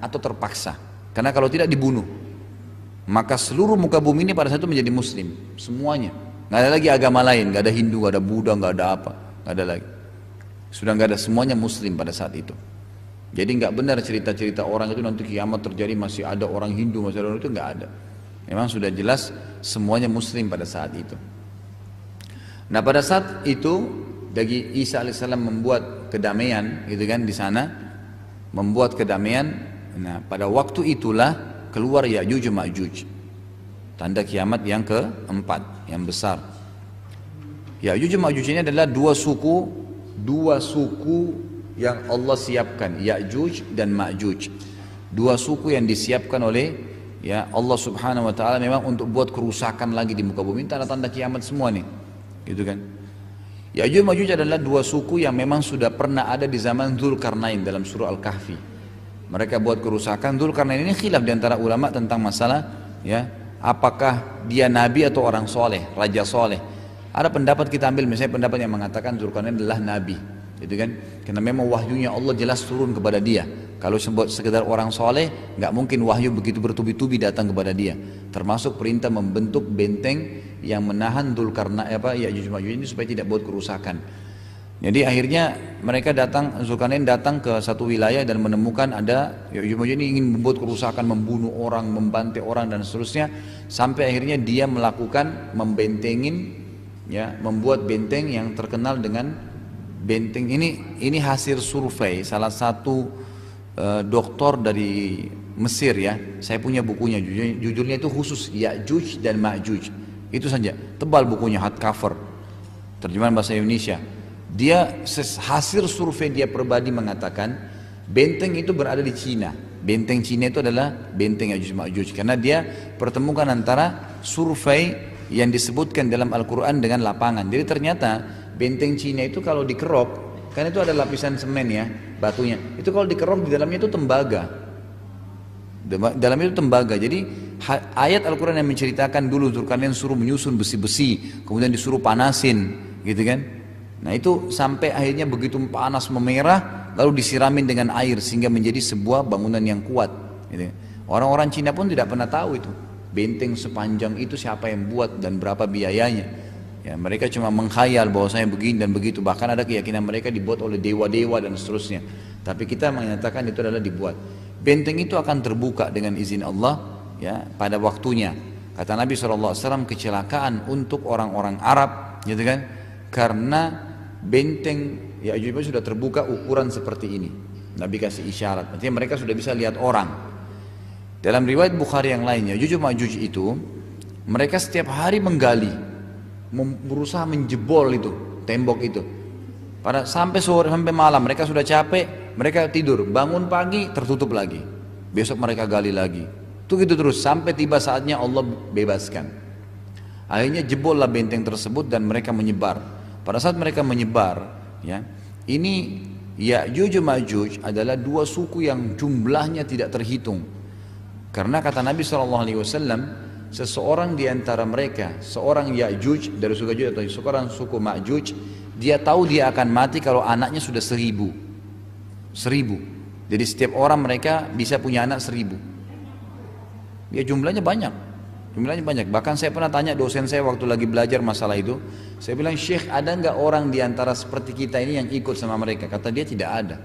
atau terpaksa. Karena kalau tidak dibunuh, maka seluruh muka bumi ini pada saat itu menjadi Muslim, semuanya. Nggak ada lagi agama lain, nggak ada Hindu, nggak ada Buddha, nggak ada apa, nggak ada lagi. Sudah nggak ada, semuanya Muslim pada saat itu. Jadi nggak benar cerita-cerita orang itu nanti kiamat terjadi masih ada orang Hindu, masih ada orang itu, nggak ada. Memang sudah jelas semuanya Muslim pada saat itu. Nah pada saat itu bagi Isa alaihissalam membuat kedamaian, gitu kan di sana, membuat kedamaian. Nah pada waktu itulah keluar Ya'juj Ma'juj, tanda kiamat yang keempat, yang besar. Ya'juj Ma'juj ini adalah dua suku yang Allah siapkan, Ya'juj dan Ma'juj. Dua suku yang disiapkan oleh ya Allah Subhanahu wa taala memang untuk buat kerusakan lagi di muka bumi, tanda-tanda kiamat semua nih. Gitu kan. Ya'juj Ma'juj adalah dua suku yang memang sudah pernah ada di zaman Dzulkarnain dalam surah Al-Kahfi. Mereka buat kerusakan. Dzulkarnain ini khilaf di antara ulama tentang masalah ya, apakah dia nabi atau orang soleh, raja soleh. Ada pendapat kita ambil misalnya pendapat yang mengatakan Dzulkarnain adalah nabi, gitu kan? Karena memang wahyunya Allah jelas turun kepada dia. Kalau sekedar orang soleh, nggak mungkin wahyu begitu bertubi-tubi datang kepada dia. Termasuk perintah membentuk benteng yang menahan Ya'juj Ma'juj ini supaya tidak buat kerusakan. Jadi akhirnya mereka Dzulkarnain datang ke satu wilayah dan menemukan ada Ya'juj Ma'juj ini ingin membuat kerusakan, membunuh orang, membantai orang dan seterusnya, sampai akhirnya dia melakukan membentengin, ya, membuat benteng yang terkenal dengan benteng ini hasil survei salah satu doktor dari Mesir ya. Saya punya bukunya, judulnya itu khusus Ya'juj dan Ma'juj. Itu saja, tebal bukunya, hardcover, terjemahan bahasa Indonesia. Dia hasil survei dia pribadi mengatakan benteng itu berada di Cina. Benteng Cina itu adalah benteng Ya'juj Ma'juj, karena dia pertemukan antara survei yang disebutkan dalam Al-Quran dengan lapangan. Jadi ternyata benteng Cina itu kalau dikerok, kan itu ada lapisan semen ya, batunya. Itu kalau dikerok di dalamnya itu tembaga. Dalamnya itu tembaga. Jadi ayat Al-Quran yang menceritakan dulu Dzulkarnain suruh menyusun besi-besi, kemudian disuruh panasin, gitu kan. Nah itu sampai akhirnya begitu panas memerah, lalu disiramin dengan air sehingga menjadi sebuah bangunan yang kuat. Gitu. Orang-orang Cina pun tidak pernah tahu itu. Benteng sepanjang itu siapa yang buat dan berapa biayanya. Ya, mereka cuma menghayal bahwasanya begini dan begitu. Bahkan ada keyakinan mereka dibuat oleh dewa-dewa dan seterusnya. Tapi kita menyatakan itu adalah dibuat. Benteng itu akan terbuka dengan izin Allah ya pada waktunya. Kata Nabi SAW, kecelakaan untuk orang-orang Arab, gitu kan? Karena benteng Ya'juj Ma'juj sudah terbuka ukuran seperti ini. Nabi kasih isyarat. Artinya mereka sudah bisa lihat orang. Dalam riwayat Bukhari yang lainnya, Ya'juj Ma'juj itu mereka setiap hari menggali, berusaha menjebol itu tembok itu. Sampai sore, sampai malam mereka sudah capek, mereka tidur, bangun pagi tertutup lagi. Besok mereka gali lagi. Itu gitu terus sampai tiba saatnya Allah bebaskan. Akhirnya jebollah benteng tersebut dan mereka menyebar. Pada saat mereka menyebar, ya, ini Ya'juj Ma'juj adalah dua suku yang jumlahnya tidak terhitung. Karena kata Nabi SAW, seseorang di antara mereka, seorang Ya'juj dari suku Ya'juj atau seorang suku Ma'juj, dia tahu dia akan mati kalau anaknya sudah 1000. Jadi setiap orang mereka bisa punya anak 1000. Ya jumlahnya banyak. Bahkan saya pernah tanya dosen saya waktu lagi belajar masalah itu, saya bilang, Syekh, ada nggak orang di antara seperti kita ini yang ikut sama mereka? Kata dia tidak ada.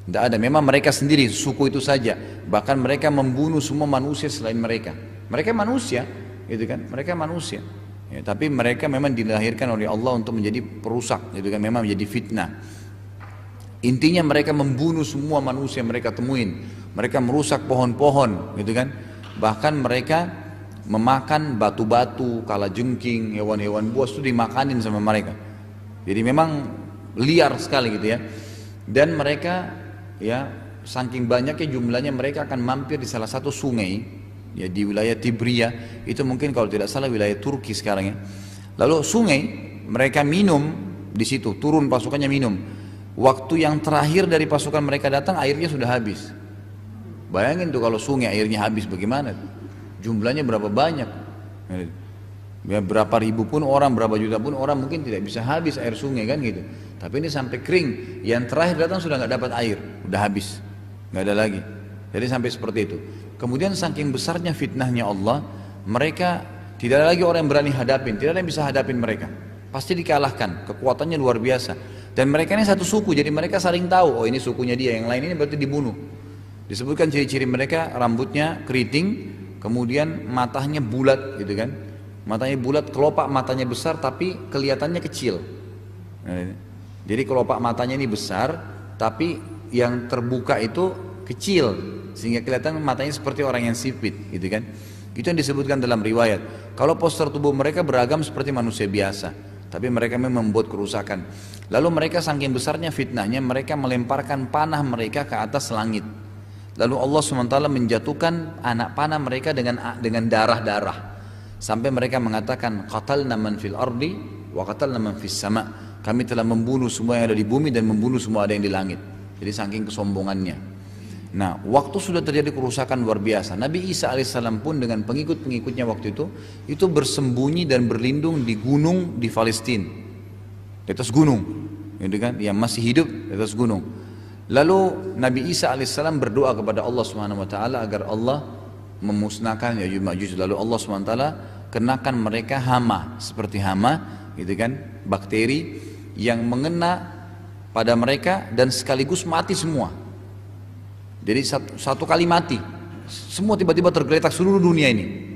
Tidak ada, memang mereka sendiri, suku itu saja. Bahkan mereka membunuh semua manusia selain mereka. Mereka manusia, gitu kan? Mereka manusia. Ya, tapi mereka memang dilahirkan oleh Allah untuk menjadi perusak, gitu kan? Memang menjadi fitnah. Intinya mereka membunuh semua manusia yang mereka temuin. Mereka merusak pohon-pohon, gitu kan? Bahkan mereka memakan batu-batu, kalajengking, hewan-hewan buas itu dimakanin sama mereka. Jadi memang liar sekali gitu ya. Dan mereka ya saking banyaknya jumlahnya mereka akan mampir di salah satu sungai ya di wilayah Tibria, itu mungkin kalau tidak salah wilayah Turki sekarang ya. Lalu sungai mereka minum di situ, turun pasukannya minum. Waktu yang terakhir dari pasukan mereka datang airnya sudah habis. Bayangin tuh kalau sungai airnya habis bagaimana? Jumlahnya berapa banyak? Ya, berapa ribu pun orang, berapa juta pun orang mungkin tidak bisa habis air sungai kan gitu. Tapi ini sampai kering. Yang terakhir datang sudah nggak dapat air, udah habis, nggak ada lagi. Jadi sampai seperti itu. Kemudian saking besarnya fitnahnya Allah, mereka tidak ada lagi orang yang berani hadapin, tidak ada yang bisa hadapin mereka. Pasti dikalahkan, kekuatannya luar biasa. Dan mereka ini satu suku, jadi mereka saling tahu, oh ini sukunya dia, yang lain ini berarti dibunuh. Disebutkan ciri-ciri mereka, rambutnya keriting, kemudian matanya bulat gitu kan. Matanya bulat, kelopak matanya besar tapi kelihatannya kecil. Jadi kelopak matanya ini besar, tapi yang terbuka itu kecil, sehingga kelihatan matanya seperti orang yang sipit, gitu kan? Itu yang disebutkan dalam riwayat. Kalau postur tubuh mereka beragam seperti manusia biasa, tapi mereka memang membuat kerusakan. Lalu mereka saking besarnya fitnahnya, mereka melemparkan panah mereka ke atas langit. Lalu Allah SWT menjatuhkan anak panah mereka dengan darah-darah. Sampai mereka mengatakan, qatalna man fil ardi wa qatalna man fis sama'. Kami telah membunuh semua yang ada di bumi dan membunuh semua ada yang di langit. Jadi saking kesombongannya. Nah, waktu sudah terjadi kerusakan luar biasa. Nabi Isa alaihissalam pun dengan pengikut-pengikutnya waktu itu bersembunyi dan berlindung di gunung di Palestina, di atas gunung, gitu kan? Yang masih hidup di atas gunung. Lalu Nabi Isa alaihissalam berdoa kepada Allah Subhanahu Wa Taala agar Allah memusnahkan Ya'juj Ma'juj. Lalu Allah Subhanahu Wa Taala kenakan mereka hama, seperti hama, gitu kan? Bakteri yang mengena pada mereka dan sekaligus mati semua. Jadi satu kali mati, semua tiba-tiba tergeletak seluruh dunia ini,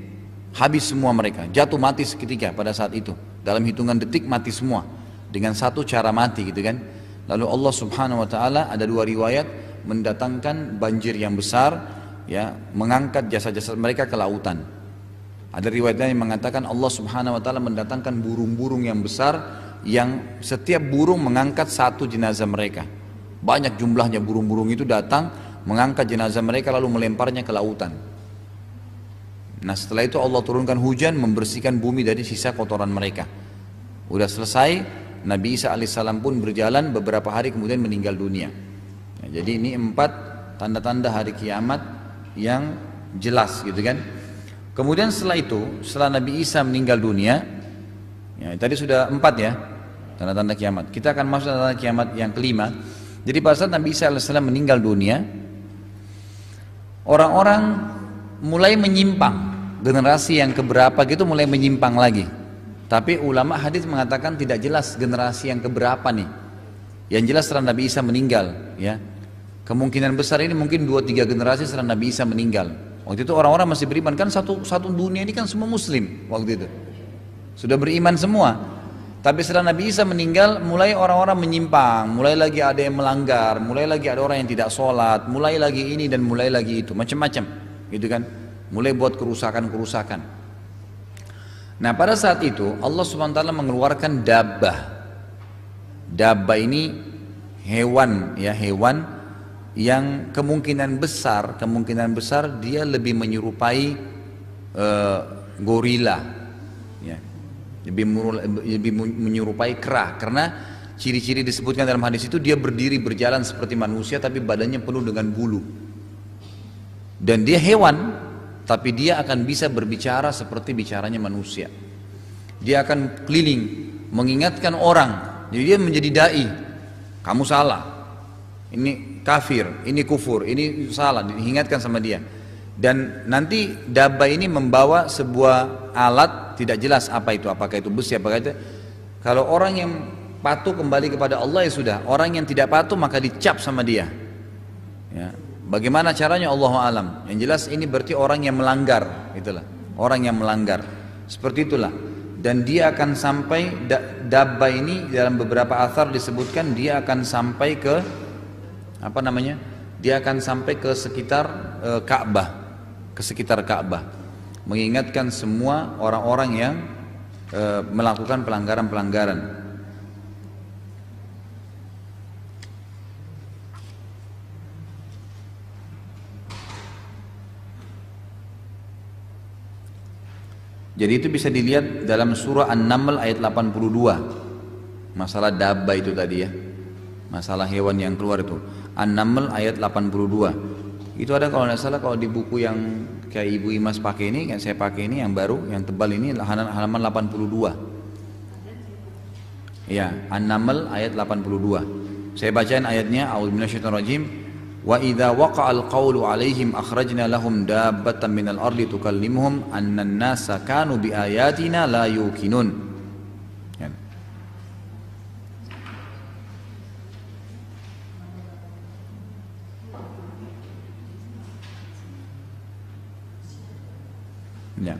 habis semua mereka, jatuh mati seketika pada saat itu, dalam hitungan detik mati semua, dengan satu cara mati gitu kan. Lalu Allah Subhanahu Wa Taala ada dua riwayat mendatangkan banjir yang besar, ya, mengangkat jasad-jasad mereka ke lautan. Ada riwayatnya yang mengatakan Allah Subhanahu Wa Taala mendatangkan burung-burung yang besar, yang setiap burung mengangkat satu jenazah mereka. Banyak jumlahnya burung-burung itu datang mengangkat jenazah mereka lalu melemparnya ke lautan. Nah setelah itu Allah turunkan hujan membersihkan bumi dari sisa kotoran mereka. Udah selesai, Nabi Isa alaihissalam pun berjalan beberapa hari kemudian meninggal dunia. Nah, jadi ini 4 tanda-tanda hari kiamat yang jelas gitu kan. Kemudian setelah itu, setelah Nabi Isa meninggal dunia, ya, tadi sudah 4 ya tanda-tanda kiamat. Kita akan masuk tanda-tanda kiamat yang kelima. Jadi pada saat Nabi Isa alaihissalam meninggal dunia, orang-orang mulai menyimpang. Generasi yang keberapa gitu mulai menyimpang lagi. Tapi ulama hadis mengatakan tidak jelas generasi yang keberapa nih. Yang jelas setelah Nabi Isa meninggal, ya. Kemungkinan besar ini mungkin 2-3 generasi setelah Nabi Isa meninggal. Waktu itu orang-orang masih beriman, kan satu dunia ini kan semua muslim waktu itu. Sudah beriman semua. Tapi setelah Nabi Isa meninggal, mulai orang-orang menyimpang, mulai lagi ada yang melanggar, mulai lagi ada orang yang tidak sholat, mulai lagi ini dan mulai lagi itu, macam-macam, gitu kan? Mulai buat kerusakan-kerusakan. Nah pada saat itu Allah SWT mengeluarkan dabbah. Dabbah ini hewan, ya, hewan yang kemungkinan besar dia lebih menyerupai gorila, ya. Lebih menyerupai kera, karena ciri-ciri disebutkan dalam hadis itu dia berdiri berjalan seperti manusia tapi badannya penuh dengan bulu. Dan dia hewan tapi dia akan bisa berbicara seperti bicaranya manusia. Dia akan keliling mengingatkan orang. Jadi dia menjadi dai. Kamu salah. Ini kafir, ini kufur, ini salah, diingatkan sama dia. Dan nanti dabbah ini membawa sebuah alat, tidak jelas apa itu, apakah itu besi, apakah itu. Kalau orang yang patuh kembali kepada Allah ya sudah, orang yang tidak patuh maka dicap sama dia. Ya. Bagaimana caranya Allahu alam. Yang jelas ini berarti orang yang melanggar, itulah. Orang yang melanggar. Seperti itulah. Dan dia akan sampai dabba ini dalam beberapa athar disebutkan dia akan sampai ke apa namanya? Dia akan sampai ke sekitar Ka'bah, ke sekitar Ka'bah. Mengingatkan semua orang-orang yang melakukan pelanggaran-pelanggaran. Jadi itu bisa dilihat dalam surah An-Naml ayat 82. Masalah dabba itu tadi ya. Masalah hewan yang keluar itu. An-Naml ayat 82. Itu ada kalau tidak salah kalau di buku yang kayak Ibu Imas pakai ini, yang saya pakai ini yang baru, yang tebal ini halaman 82. Ya, An-Naml ayat 82. Saya bacain ayatnya, A'udzu minasyaitonirrajim. Wa idza waqa'al qawlu 'alaihim akhrajna lahum dabbatan minal ardi tukallimuhum annan nasa kanu biayatina la yuqinun. Ya.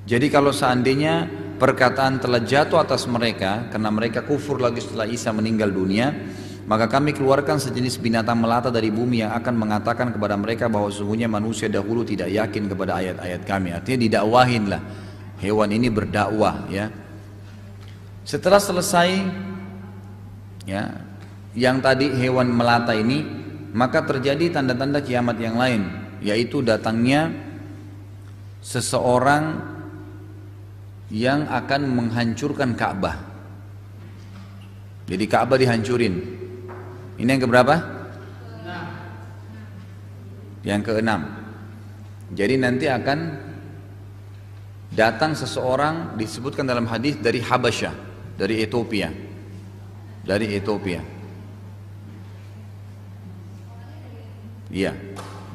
Jadi kalau seandainya perkataan telah jatuh atas mereka karena mereka kufur lagi setelah Isa meninggal dunia, maka kami keluarkan sejenis binatang melata dari bumi yang akan mengatakan kepada mereka bahwa sesungguhnya manusia dahulu tidak yakin kepada ayat-ayat kami. Artinya didakwahin lah. Hewan ini berdakwah ya. Setelah selesai ya, yang tadi hewan melata ini, maka terjadi tanda-tanda kiamat yang lain, yaitu datangnya seseorang yang akan menghancurkan Ka'bah. Jadi Ka'bah dihancurin. Ini yang keberapa? Yang keenam. Jadi nanti akan datang seseorang, disebutkan dalam hadis dari Habasyah, dari Ethiopia. Dari Ethiopia. Iya.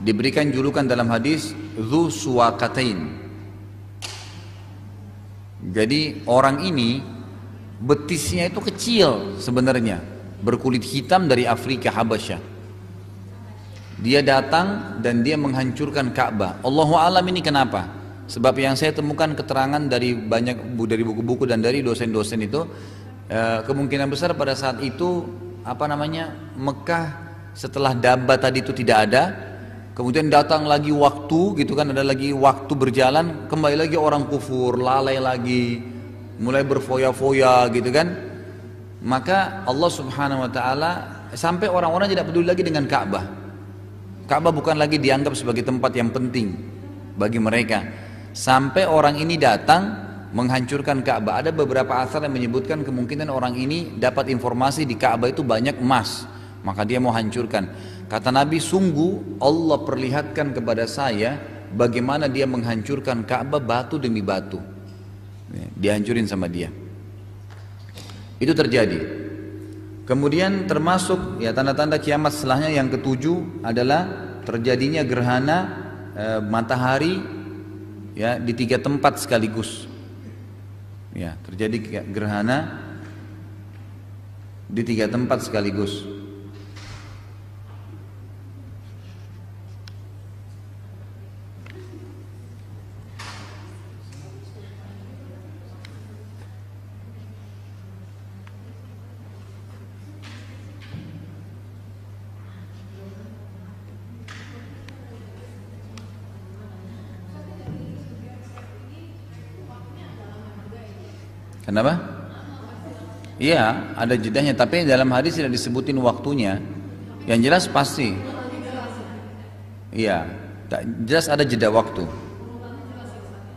Diberikan julukan dalam hadis Dzu Suwaqatain. Jadi orang ini betisnya itu kecil sebenarnya, berkulit hitam dari Afrika Habasyah. Dia datang dan dia menghancurkan Ka'bah. Allahu a'lam ini kenapa? Sebab yang saya temukan keterangan dari dari buku-buku dan dari dosen-dosen itu, kemungkinan besar pada saat itu Mekah setelah Dabba tadi itu tidak ada. Kemudian datang lagi waktu gitu kan, ada lagi waktu berjalan, kembali lagi orang kufur, lalai lagi, mulai berfoya-foya gitu kan. Maka Allah Subhanahu wa taala sampai orang-orang tidak peduli lagi dengan Ka'bah. Ka'bah bukan lagi dianggap sebagai tempat yang penting bagi mereka. Sampai orang ini datang menghancurkan Ka'bah. Ada beberapa asar yang menyebutkan kemungkinan orang ini dapat informasi di Ka'bah itu banyak emas, maka dia mau hancurkan. Kata Nabi, sungguh Allah perlihatkan kepada saya bagaimana dia menghancurkan Ka'bah batu demi batu. Dihancurin sama dia. Itu terjadi. Kemudian termasuk ya tanda-tanda kiamat setelahnya yang ketujuh adalah terjadinya gerhana matahari ya di 3 tempat sekaligus. Ya, terjadi gerhana di 3 tempat sekaligus. Kenapa? Iya, ada jedahnya, tapi dalam hadis tidak disebutin waktunya. Yang jelas pasti. Iya, jelas ada jeda waktu.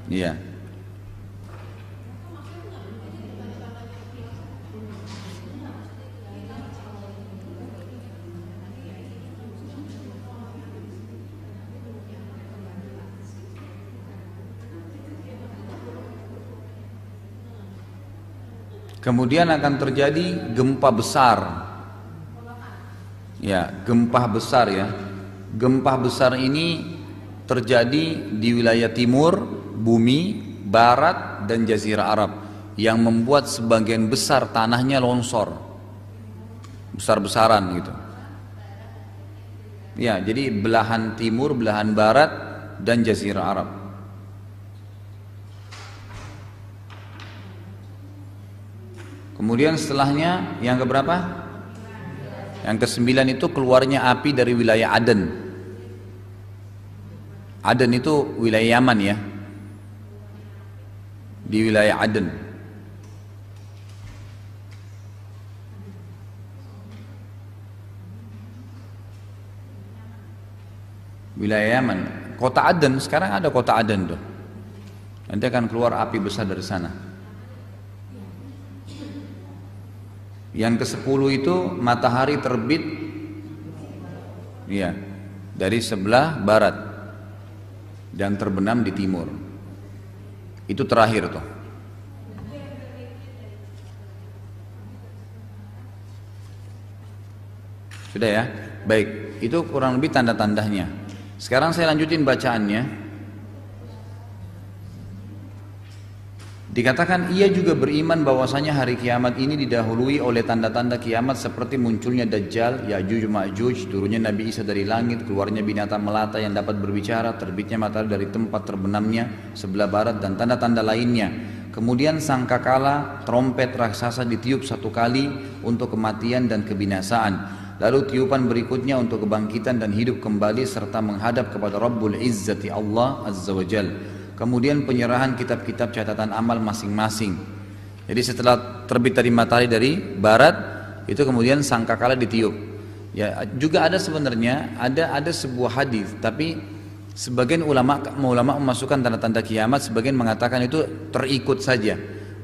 Iya. Kemudian akan terjadi gempa besar. Ya, gempa besar ya. Gempa besar ini terjadi di wilayah timur bumi, barat dan jazirah Arab yang membuat sebagian besar tanahnya longsor. Besar-besaran gitu. Ya, jadi belahan timur, belahan barat, dan Jazirah Arab. Kemudian setelahnya yang keberapa? Yang kesembilan itu keluarnya api dari wilayah Aden. Aden itu wilayah Yaman ya. Di wilayah Aden. Wilayah Yaman. Kota Aden, sekarang ada kota Aden tuh. Nanti akan keluar api besar dari sana. Yang ke-10 itu matahari terbit ya, dari sebelah barat dan terbenam di timur. Itu terakhir tuh. Sudah ya? Baik, itu kurang lebih tanda-tandanya. Sekarang saya lanjutin bacaannya. Dikatakan ia juga beriman bahwasanya hari kiamat ini didahului oleh tanda-tanda kiamat seperti munculnya Dajjal, Ya'juj Ma'juj, turunnya Nabi Isa dari langit, keluarnya binatang melata yang dapat berbicara, terbitnya matahari dari tempat terbenamnya sebelah barat, dan tanda-tanda lainnya. Kemudian sangkakala trompet raksasa ditiup satu kali untuk kematian dan kebinasaan. Lalu tiupan berikutnya untuk kebangkitan dan hidup kembali serta menghadap kepada Rabbul Izzati Allah Azza wa Jal. Kemudian penyerahan kitab-kitab catatan amal masing-masing. Jadi setelah terbit dari matahari dari barat, itu kemudian sangkakala ditiup. Ya, juga ada sebenarnya ada sebuah hadis, tapi sebagian ulama memasukkan tanda-tanda kiamat, sebagian mengatakan itu terikut saja.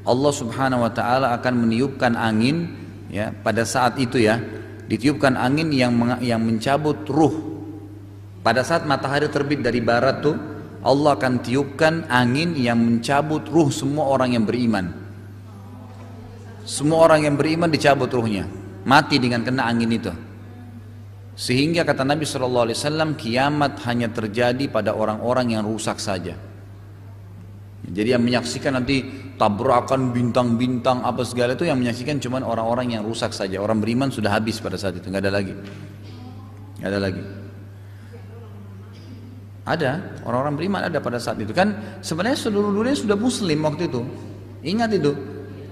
Allah Subhanahu wa taala akan meniupkan angin ya pada saat itu ya. Ditiupkan angin yang mencabut ruh. Pada saat matahari terbit dari barat tuh, Allah akan tiupkan angin yang mencabut ruh semua orang yang beriman. Semua orang yang beriman dicabut ruhnya, mati dengan kena angin itu. Sehingga kata Nabi SAW, kiamat hanya terjadi pada orang-orang yang rusak saja. Jadi yang menyaksikan nanti tabrakan bintang-bintang apa segala itu, yang menyaksikan cuma orang-orang yang rusak saja. Orang beriman sudah habis pada saat itu, nggak ada lagi. Nggak ada lagi. Ada, orang-orang beriman ada pada saat itu. Kan sebenarnya seluruh dunia sudah muslim waktu itu. Ingat itu.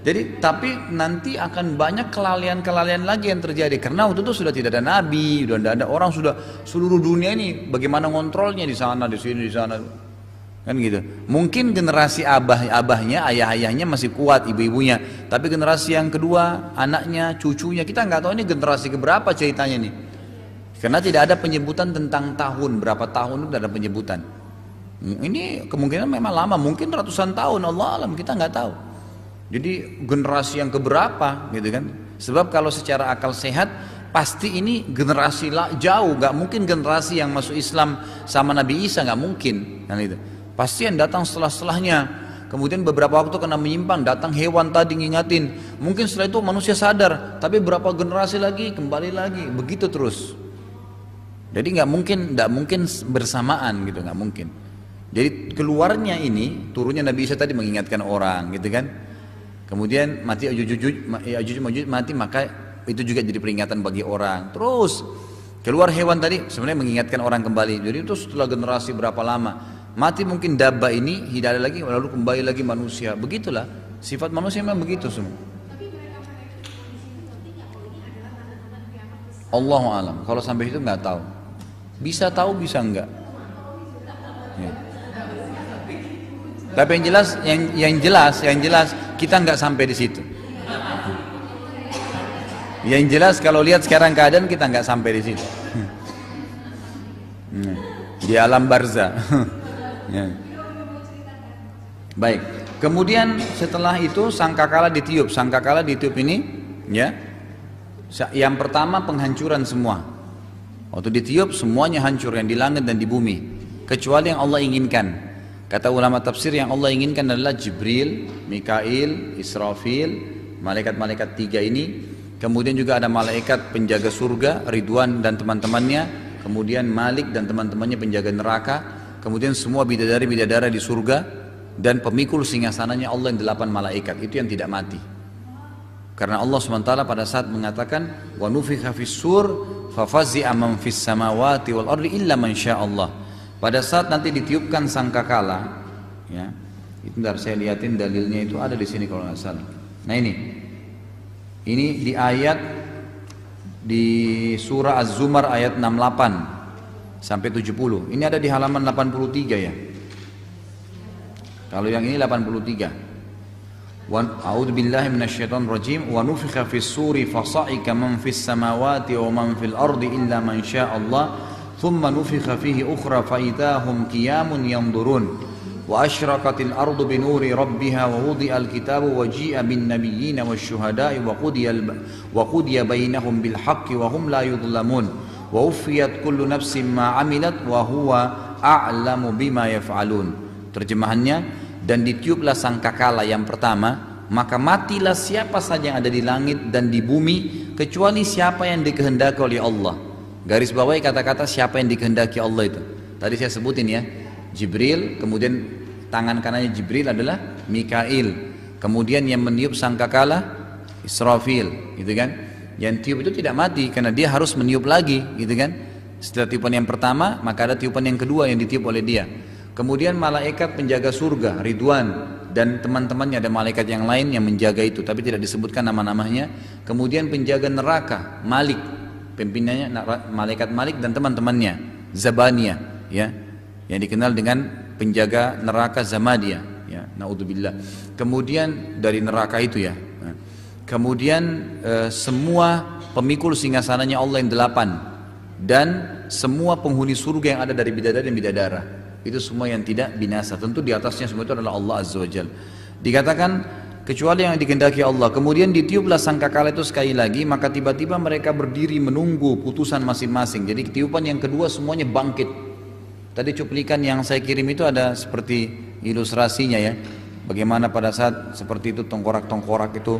Jadi tapi nanti akan banyak kelalaian-kelalaian lagi yang terjadi. Karena waktu itu sudah tidak ada nabi, sudah tidak ada orang, sudah seluruh dunia ini bagaimana ngontrolnya di sana, di sini, di sana. Kan gitu. Mungkin generasi abahnya, ayah-ayahnya masih kuat, ibu-ibunya. Tapi generasi yang kedua, anaknya, cucunya, kita nggak tahu ini generasi keberapa ceritanya nih. Karena tidak ada penyebutan tentang tahun, berapa tahun itu tidak ada penyebutan. Ini kemungkinan memang lama, mungkin ratusan tahun, Allah alam, kita nggak tahu. Jadi generasi yang keberapa gitu kan. Sebab kalau secara akal sehat, pasti ini generasi jauh, nggak mungkin generasi yang masuk Islam sama Nabi Isa, nggak mungkin. Kan itu. Pasti yang datang setelahnya. Kemudian beberapa waktu kena menyimpang, datang hewan tadi ngingatin. Mungkin setelah itu manusia sadar, tapi berapa generasi lagi kembali lagi, begitu terus. Jadi nggak mungkin bersamaan gitu, nggak mungkin. Jadi keluarnya ini, turunnya Nabi Isa tadi mengingatkan orang, gitu kan. Kemudian mati Ya'juj Ma'juj mati, maka itu juga jadi peringatan bagi orang. Terus keluar hewan tadi sebenarnya mengingatkan orang kembali. Jadi itu setelah generasi berapa lama mati mungkin dabba ini tidak ada lagi, lalu kembali lagi manusia. Begitulah sifat manusia memang begitu semua. Allahu alam. Kalau sampai itu nggak tahu. Bisa tahu, bisa enggak. Ya. Tapi yang jelas kita enggak sampai di situ. Yang jelas kalau lihat sekarang keadaan kita enggak sampai di situ. Di alam barzah. Ya. Baik. Kemudian setelah itu sangkakala ditiup. Sangkakala ditiup ini, ya. Yang pertama penghancuran semua. Waktu ditiup semuanya hancur yang di langit dan di bumi, kecuali yang Allah inginkan. Kata ulama tafsir, yang Allah inginkan adalah Jibril, Mikail, Israfil, malaikat-malaikat tiga ini. Kemudian juga ada malaikat penjaga surga, Ridwan dan teman-temannya. Kemudian Malik dan teman-temannya penjaga neraka. Kemudian semua bidadari-bidadari di surga. Dan pemikul singgasananya Allah yang 8 malaikat, itu yang tidak mati. Karena Allah SWT pada saat mengatakan wa nufikha fis-sur fa fazi'a man fis samawati wal ardi illa man sya'allah. Pada saat nanti ditiupkan sangkakala, ya. Itu bentar saya lihatin dalilnya, itu ada di sini kalau nggak salah. Nah ini di ayat di surah Az-Zumar ayat 68 sampai 70. Ini ada di halaman 83 ya. Kalau yang ini 83. A'udzu billahi minasyaitonir rajim wa nufikha fis-suri fasa'ika man fis samawati wa man fil ardi illa man sya'allah thumma nufikha fihi ukhra fa idahum qiyamun yanzurun wa asyraqatil ardu bi nuri rabbiha wa wudi'al kitabu wa ji'a bin nabiyyin wasyuhada'i wa qudiya bainahum bil haqqi wa hum la yudhlamun wa uffiyat kullu nafsin ma 'amilat wa huwa a'lamu bima yaf'alun. Terjemahannya, dan ditiuplah sangkakala yang pertama, maka matilah siapa saja yang ada di langit dan di bumi kecuali siapa yang dikehendaki oleh Allah. Garis bawahi kata-kata siapa yang dikehendaki Allah itu. Tadi saya sebutin ya, Jibril, kemudian tangan kanannya Jibril adalah Mikail, kemudian yang meniup sangkakala Israfil, gitu kan. Yang tiup itu tidak mati karena dia harus meniup lagi, gitu kan. Setelah tiupan yang pertama, maka ada tiupan yang kedua yang ditiup oleh dia. Kemudian malaikat penjaga surga, Ridwan, dan teman-temannya, ada malaikat yang lain yang menjaga itu, tapi tidak disebutkan nama-namanya. Kemudian penjaga neraka, Malik, pimpinannya malaikat Malik dan teman-temannya, Zabaniyah, ya, yang dikenal dengan penjaga neraka Zamadia, ya, naudzubillah. Kemudian dari neraka itu ya. Kemudian semua pemikul singgasananya Allah yang 8 dan semua penghuni surga yang ada dari bidadari dan bidadara. Itu semua yang tidak binasa. Tentu di atasnya semua itu adalah Allah Azza wa Jalla. Dikatakan kecuali yang dikehendaki Allah. Kemudian ditiuplah sangkakala itu sekali lagi, maka tiba-tiba mereka berdiri menunggu putusan masing-masing. Jadi tiupan yang kedua semuanya bangkit. Tadi cuplikan yang saya kirim itu ada seperti ilustrasinya ya. Bagaimana pada saat seperti itu tengkorak-tengkorak itu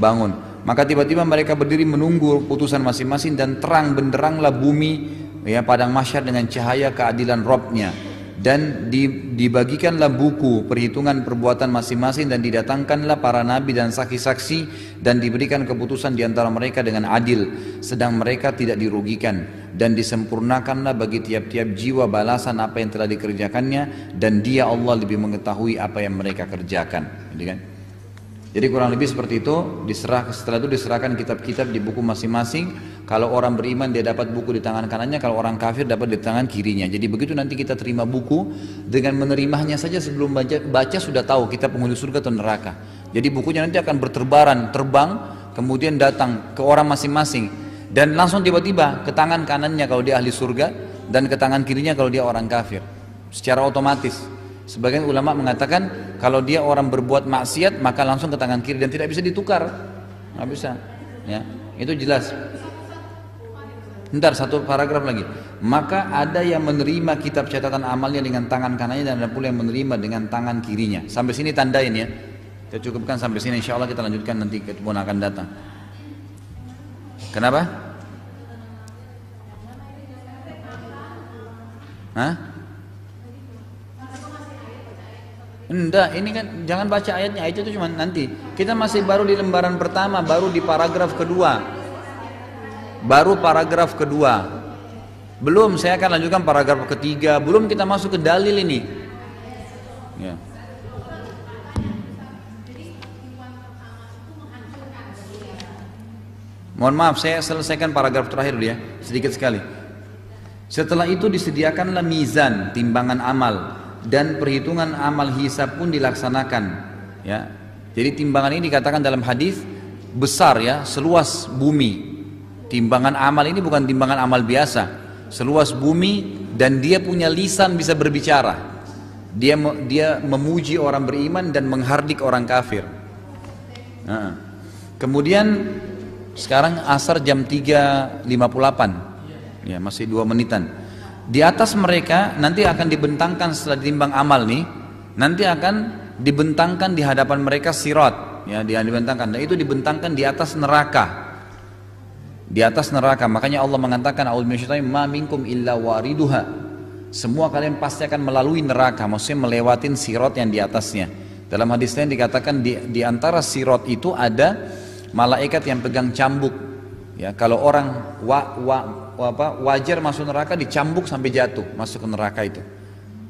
bangun. Maka tiba-tiba mereka berdiri menunggu putusan masing-masing dan terang benderanglah bumi ya, padang mahsyar dengan cahaya keadilan Rabb-nya. Dan dibagikanlah buku perhitungan perbuatan masing-masing dan didatangkanlah para nabi dan saksi-saksi dan diberikan keputusan di antara mereka dengan adil sedang mereka tidak dirugikan dan disempurnakanlah bagi tiap-tiap jiwa balasan apa yang telah dikerjakannya dan dia Allah lebih mengetahui apa yang mereka kerjakan. Jadi kurang lebih seperti itu. Setelah itu diserahkan kitab-kitab di buku masing-masing. Kalau orang beriman dia dapat buku di tangan kanannya, kalau orang kafir dapat di tangan kirinya. Jadi begitu nanti kita terima buku, dengan menerimanya saja sebelum baca sudah tahu kita penghuni surga atau neraka. Jadi bukunya nanti akan berterbaran, terbang, kemudian datang ke orang masing-masing. Dan langsung tiba-tiba ke tangan kanannya kalau dia ahli surga, dan ke tangan kirinya kalau dia orang kafir. Secara otomatis. Sebagian ulama mengatakan kalau dia orang berbuat maksiat maka langsung ke tangan kiri dan tidak bisa ditukar, nggak bisa, ya itu jelas. Ntar satu paragraf lagi. Maka ada yang menerima kitab catatan amalnya dengan tangan kanannya dan ada pula yang menerima dengan tangan kirinya. Sampai sini tandain ya. Kita cukupkan sampai sini. Insya Allah kita lanjutkan nanti ketemuan akan datang. Kenapa? Hah? Enggak, ini kan jangan baca ayatnya. Ayat itu cuma nanti. Kita masih baru di lembaran pertama, baru di paragraf kedua. Baru paragraf kedua. Belum, saya akan lanjutkan paragraf ketiga. Belum kita masuk ke dalil ini. Ya. Mohon maaf, saya selesaikan paragraf terakhir dulu ya, sedikit sekali. Setelah itu disediakanlah mizan, timbangan amal, dan perhitungan amal hisab pun dilaksanakan. Ya. Jadi timbangan ini dikatakan dalam hadis besar ya, seluas bumi. Timbangan amal ini bukan timbangan amal biasa, seluas bumi, dan dia punya lisan bisa berbicara. Dia memuji orang beriman dan menghardik orang kafir. Nah. Kemudian sekarang asar jam 3.58, ya masih 2 menitan. Di atas mereka nanti akan dibentangkan setelah ditimbang amal nih, nanti akan dibentangkan di hadapan mereka sirat, ya dibentangkan, dan itu dibentangkan di atas neraka. Di atas neraka, makanya Allah mengatakan a'udzu minasyaitonir rajim, ma minkum illa wariduha. Semua kalian pasti akan melalui neraka, maksudnya melewatin sirat yang di atasnya. Dalam hadis lain dikatakan di antara sirat itu ada malaikat yang pegang cambuk. Ya, kalau orang wajar masuk neraka dicambuk sampai jatuh masuk ke neraka itu.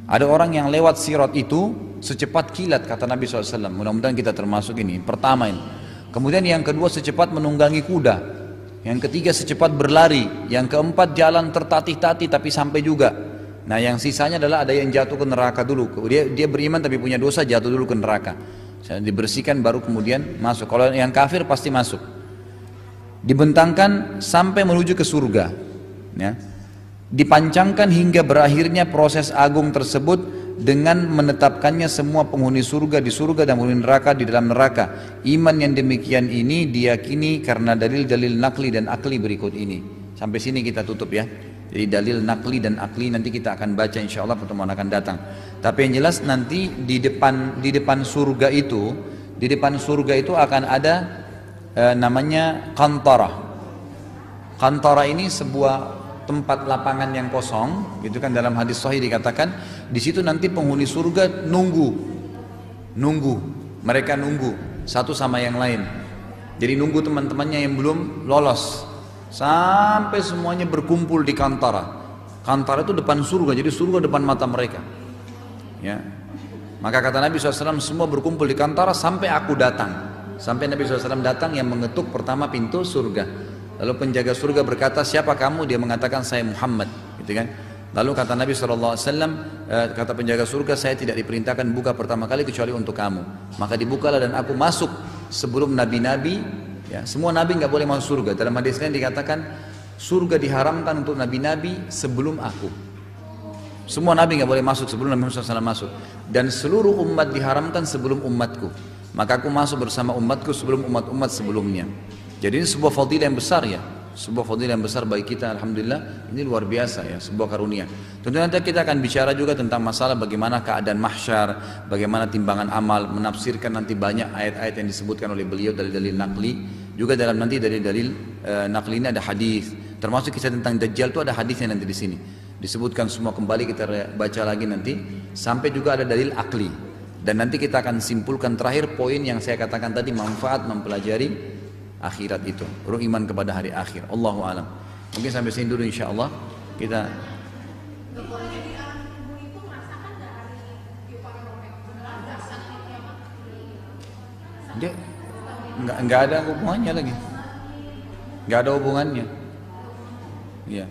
Ada orang yang lewat sirat itu secepat kilat kata Nabi SAW. Mudah-mudahan kita termasuk ini. Pertama ini. Kemudian yang kedua secepat menunggangi kuda. Yang ketiga secepat berlari. Yang keempat jalan tertatih-tatih tapi sampai juga. Nah yang sisanya adalah ada yang jatuh ke neraka dulu. Dia beriman tapi punya dosa, jatuh dulu ke neraka. Dibersihkan baru kemudian masuk. Kalau yang kafir pasti masuk. Dibentangkan sampai menuju ke surga. Ya. Dipancangkan hingga berakhirnya proses agung tersebut dengan menetapkannya semua penghuni surga di surga dan penghuni neraka di dalam neraka. Iman yang demikian ini diyakini karena dalil-dalil nakli dan akli berikut ini. Sampai sini kita tutup ya. Jadi dalil nakli dan akli nanti kita akan baca insya Allah pertemuan akan datang. Tapi yang jelas nanti di depan surga itu akan ada namanya kantara. Kantara ini sebuah tempat lapangan yang kosong, gitu kan dalam hadis sahih dikatakan di situ nanti penghuni surga nunggu, mereka nunggu satu sama yang lain. Jadi nunggu teman-temannya yang belum lolos sampai semuanya berkumpul di kantara. Kantara itu depan surga, jadi surga depan mata mereka. Ya, maka kata Nabi SAW semua berkumpul di kantara sampai aku datang. Sampai Nabi SAW datang yang mengetuk pertama pintu surga. Lalu penjaga surga berkata, siapa kamu? Dia mengatakan, saya Muhammad, gitu kan? Lalu kata Nabi SAW, kata penjaga surga, saya tidak diperintahkan buka pertama kali kecuali untuk kamu. Maka dibukalah dan aku masuk sebelum nabi-nabi. Ya, semua nabi nggak boleh masuk surga. Dalam hadis lain dikatakan, surga diharamkan untuk nabi-nabi sebelum aku. Semua nabi nggak boleh masuk sebelum Nabi Muhammad SAW masuk. Dan seluruh umat diharamkan sebelum umatku. Maka aku masuk bersama umatku sebelum umat-umat sebelumnya. Jadi ini sebuah fadilah yang besar ya, sebuah fadilah yang besar bagi kita, alhamdulillah. Ini luar biasa ya, sebuah karunia. Tentu nanti kita akan bicara juga tentang masalah bagaimana keadaan mahsyar, bagaimana timbangan amal, menafsirkan nanti banyak ayat-ayat yang disebutkan oleh beliau dari dalil nakli. Juga dalam nanti dari dalil nakli ini ada hadis, termasuk kisah tentang Dajjal itu ada hadisnya nanti di sini. Disebutkan semua kembali kita baca lagi nanti, sampai juga ada dalil akli. Dan nanti kita akan simpulkan terakhir poin yang saya katakan tadi, manfaat mempelajari akhirat itu, iman kepada hari akhir. Allahu alam. Mungkin sampai sini dulu insyaallah kita. Dia nggak ada hubungannya lagi, nggak ada hubungannya. Iya.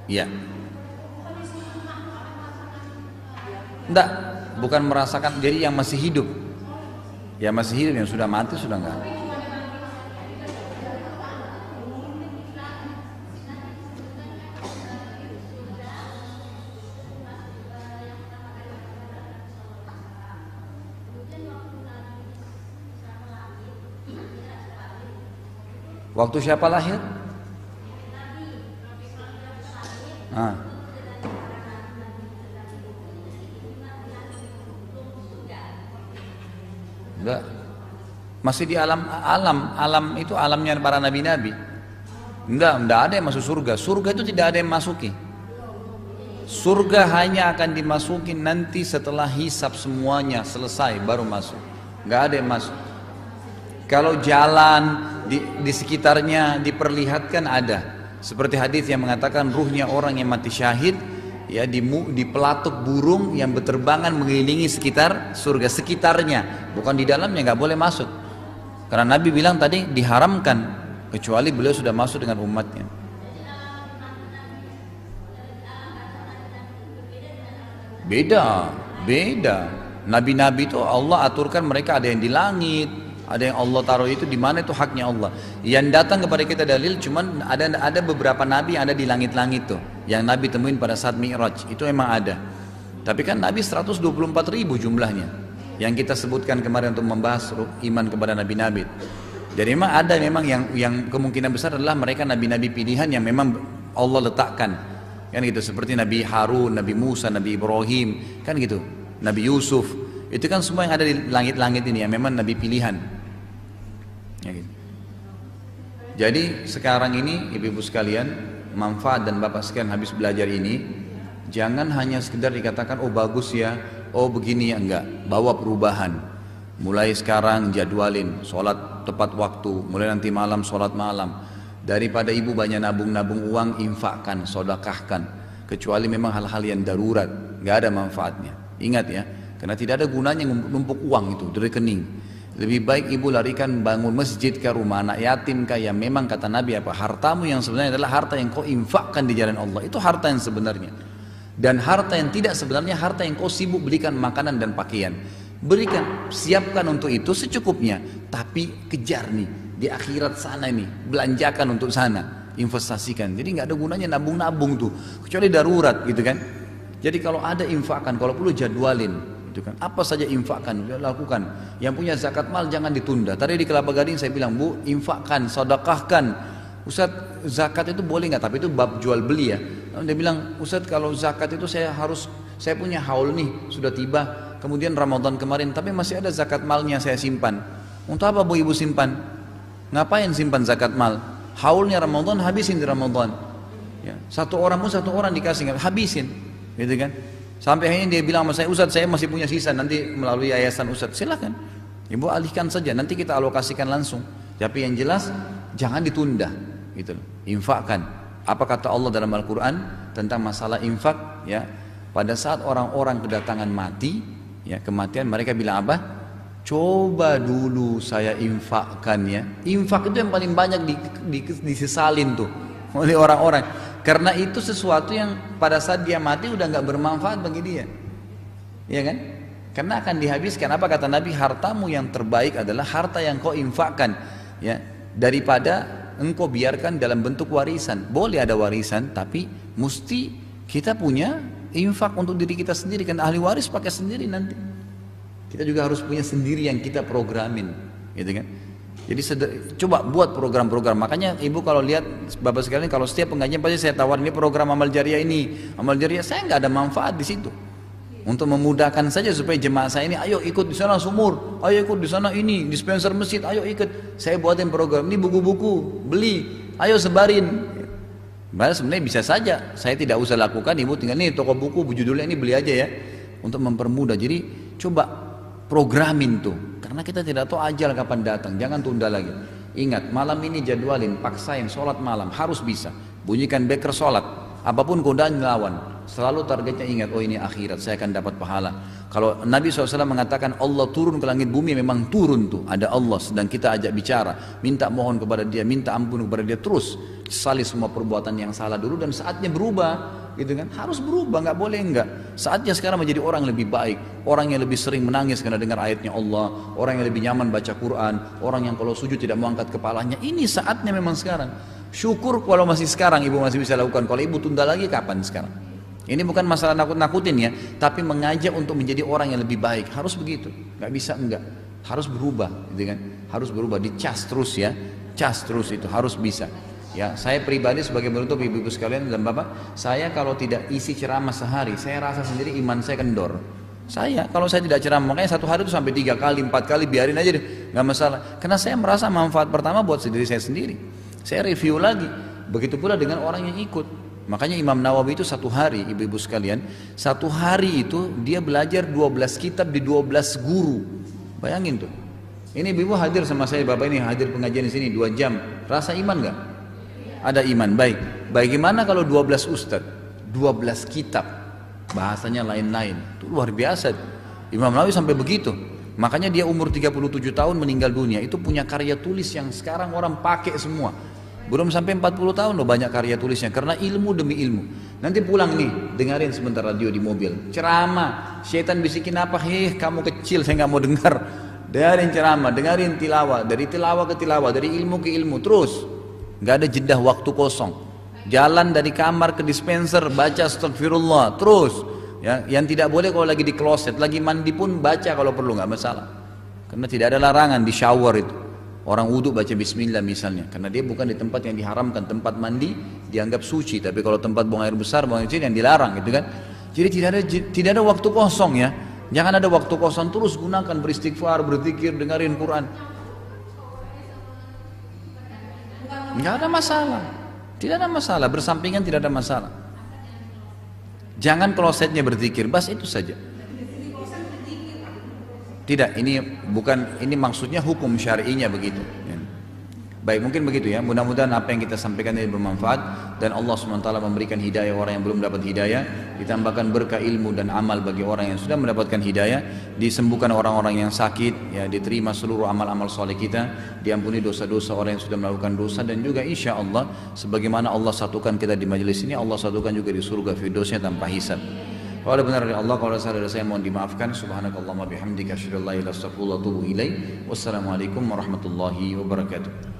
Iya. Enggak, bukan merasakan. Jadi yang masih hidup. Ya masih hidup, yang sudah mati sudah enggak. Waktu siapa lahir? Enggak. Masih di alam itu alamnya para nabi-nabi. Enggak ada yang masuk surga. Surga itu tidak ada yang masuki. Surga hanya akan dimasuki nanti setelah hisab semuanya selesai baru masuk. Enggak ada yang masuk. Kalau jalan di sekitarnya diperlihatkan ada. Seperti hadis yang mengatakan ruhnya orang yang mati syahid ya di pelatuk burung yang berterbangan mengelilingi sekitar surga, sekitarnya, bukan di dalamnya, nggak boleh masuk. Karena Nabi bilang tadi diharamkan kecuali beliau sudah masuk dengan umatnya. Beda. Nabi-nabi itu Allah aturkan mereka, ada yang di langit, ada yang Allah taruh itu di mana, itu haknya Allah. Yang datang kepada kita dalil cuman ada beberapa nabi yang ada di langit-langit tuh, yang Nabi temuin pada saat Mi'raj, itu memang ada. Tapi kan Nabi 124.000 jumlahnya yang kita sebutkan kemarin untuk membahas iman kepada nabi-nabi. Jadi memang ada yang kemungkinan besar adalah mereka nabi-nabi pilihan yang memang Allah letakkan. Kan gitu, seperti Nabi Harun, Nabi Musa, Nabi Ibrahim, kan gitu. Nabi Yusuf, itu kan semua yang ada di langit-langit ini yang memang nabi pilihan. Ya, gitu. Jadi sekarang ini ibu-ibu sekalian, manfaat dan bapak sekalian habis belajar ini, jangan hanya sekedar dikatakan oh bagus ya, oh begini ya, enggak, bawa perubahan. Mulai sekarang jadwalin sholat tepat waktu, mulai nanti malam sholat malam. Daripada ibu banyak nabung-nabung uang, infakkan, sodakahkan. Kecuali memang hal-hal yang darurat, nggak ada manfaatnya. Ingat ya, karena tidak ada gunanya numpuk uang itu di rekening. Lebih baik ibu larikan bangun masjid ke rumah anak yatim kah, yang memang kata Nabi apa, hartamu yang sebenarnya adalah harta yang kau infakkan di jalan Allah. Itu harta yang sebenarnya. Dan harta yang tidak sebenarnya harta yang kau sibuk belikan makanan dan pakaian. Berikan, siapkan untuk itu secukupnya, tapi kejar nih di akhirat sana nih, belanjakan untuk sana, investasikan. Jadi nggak ada gunanya nabung-nabung tuh, kecuali darurat gitu kan. Jadi kalau ada infakkan, kalau perlu jadwalin, gitu kan. Apa saja infakkan, lakukan. Yang punya zakat mal jangan ditunda. Tadi di Kelapa Gading saya bilang, Bu, infakkan, sedekahkan. Ustaz, zakat itu boleh nggak? Tapi itu bab jual beli ya. Dia bilang, Ustaz, kalau zakat itu saya punya haul nih, sudah tiba. Kemudian Ramadan kemarin, tapi masih ada zakat malnya saya simpan. Untuk apa Bu ibu simpan? Ngapain simpan zakat mal? Haulnya Ramadan, habisin di Ramadan. Ya, satu orang dikasih, habisin, gitu kan? Sampai akhirnya dia bilang sama saya, Ustaz saya masih punya sisa, nanti melalui yayasan Ustaz. Silakan, ibu alihkan saja, nanti kita alokasikan langsung. Tapi yang jelas jangan ditunda, gitu. Infakkan. Apa kata Allah dalam Al-Quran tentang masalah infak? Ya, pada saat orang-orang kedatangan mati, ya kematian, mereka bilang apa? Coba dulu saya infakkan ya. Infak itu yang paling banyak disesalin tuh oleh orang-orang. Karena itu sesuatu yang pada saat dia mati udah nggak bermanfaat bagi dia, ya kan? Karena akan dihabiskan. Apa kata Nabi? Hartamu yang terbaik adalah harta yang kau infakkan, ya, daripada engkau biarkan dalam bentuk warisan. Boleh ada warisan, tapi mesti kita punya infak untuk diri kita sendiri, kan ahli waris pakai sendiri nanti. Kita juga harus punya sendiri yang kita programin, gitu kan. Jadi coba buat program-program. Makanya ibu kalau lihat bapak sekalian, kalau setiap pengajian pasti saya tawarin ini program amal jariah ini, amal jariah. Saya nggak ada manfaat di situ. Untuk memudahkan saja supaya jemaah saya ini, ayo ikut di sana sumur, ayo ikut di sana ini dispenser masjid, ayo ikut. Saya buatin program ini, buku-buku beli, ayo sebarin. Padahal sebenarnya bisa saja saya tidak usah lakukan, ibu tinggal nih toko buku judulnya ini beli aja ya, untuk mempermudah. Jadi coba programin tuh, karena kita tidak tahu ajal kapan datang. Jangan tunda lagi. Ingat, malam ini jadwalin, paksain sholat malam, harus bisa. Bunyikan beker sholat, apapun godaan lawan. Selalu targetnya ingat, oh ini akhirat, saya akan dapat pahala. Kalau Nabi SAW mengatakan Allah turun ke langit bumi, memang turun tuh, ada Allah sedang kita ajak bicara, minta mohon kepada dia, minta ampun kepada dia, terus sesali semua perbuatan yang salah dulu, dan saatnya berubah, gitu kan? Harus berubah, nggak boleh enggak. Saatnya sekarang menjadi orang yang lebih baik, orang yang lebih sering menangis karena dengar ayatnya Allah, orang yang lebih nyaman baca Quran, orang yang kalau sujud tidak mau angkat kepalanya. Ini saatnya memang sekarang. Syukur kalau masih sekarang ibu masih bisa lakukan. Kalau ibu tunda lagi kapan sekarang? Ini bukan masalah nakut-nakutin ya, tapi mengajak untuk menjadi orang yang lebih baik. Harus begitu, nggak bisa enggak. Harus berubah, gitu kan? Harus berubah, dicas terus ya, cas terus itu harus bisa. Ya, saya pribadi sebagai penutup ibu-ibu sekalian dan bapak, saya kalau tidak isi ceramah sehari, saya rasa sendiri iman saya kendor. Saya kalau saya tidak ceramah, makanya satu hari itu sampai 3 kali, 4 kali, biarin aja deh, nggak masalah. Karena saya merasa manfaat pertama buat diri saya sendiri. Saya review lagi. Begitu pula dengan orang yang ikut. Makanya Imam Nawawi itu satu hari, ibu-ibu sekalian, satu hari itu dia belajar 12 kitab di 12 guru. Bayangin tuh. Ini ibu hadir sama saya, bapak ini hadir pengajian di sini 2 jam. Rasa iman nggak? Ada iman, baik. Bagaimana kalau 12 ustadz, 12 kitab, bahasanya lain-lain. Itu luar biasa. Imam Nawawi sampai begitu. Makanya dia umur 37 tahun meninggal dunia. Itu punya karya tulis yang sekarang orang pakai semua. Belum sampai 40 tahun loh banyak karya tulisnya, karena ilmu demi ilmu. Nanti pulang nih, dengerin sebentar radio di mobil, ceramah, syaitan bisikin apa, kamu kecil saya nggak mau dengar. Dengerin ceramah, dengerin tilawah, dari tilawah ke tilawah, dari ilmu ke ilmu, terus nggak ada jeda waktu kosong. Jalan dari kamar ke dispenser, baca astagfirullah, terus. Ya, yang tidak boleh kalau lagi di kloset, lagi mandi pun baca kalau perlu, nggak masalah. Karena tidak ada larangan di shower itu. Orang wudhu baca bismillah misalnya, karena dia bukan di tempat yang diharamkan. Tempat mandi dianggap suci, tapi kalau tempat buang air besar, buang air kecil yang dilarang, gitu kan. Jadi tidak ada waktu kosong ya. Jangan ada waktu kosong, terus gunakan beristighfar, berzikir, dengerin Quran. Nggak ada masalah, tidak ada masalah, bersampingan tidak ada masalah. Jangan klosetnya berzikir, bas itu saja. Tidak, ini bukan, ini maksudnya hukum syar'inya begitu. Ya. Baik, mungkin begitu ya. Mudah-mudahan apa yang kita sampaikan ini bermanfaat dan Allah SWT memberikan hidayah orang yang belum dapat hidayah, ditambahkan berkah ilmu dan amal bagi orang yang sudah mendapatkan hidayah, disembuhkan orang-orang yang sakit, ya, diterima seluruh amal-amal soleh kita, diampuni dosa-dosa orang yang sudah melakukan dosa, dan juga insya Allah sebagaimana Allah satukan kita di majelis ini, Allah satukan juga di surga firdausnya tanpa hisab. Kalau ada benar dari Allah, kalau ada salah dari saya mohon dimaafkan. Subhanakallahumma bihamdika asyhadu an la ilaha illa anta astaghfiruka wa atubu ilaik. Wassalamualaikum warahmatullahi wabarakatuh.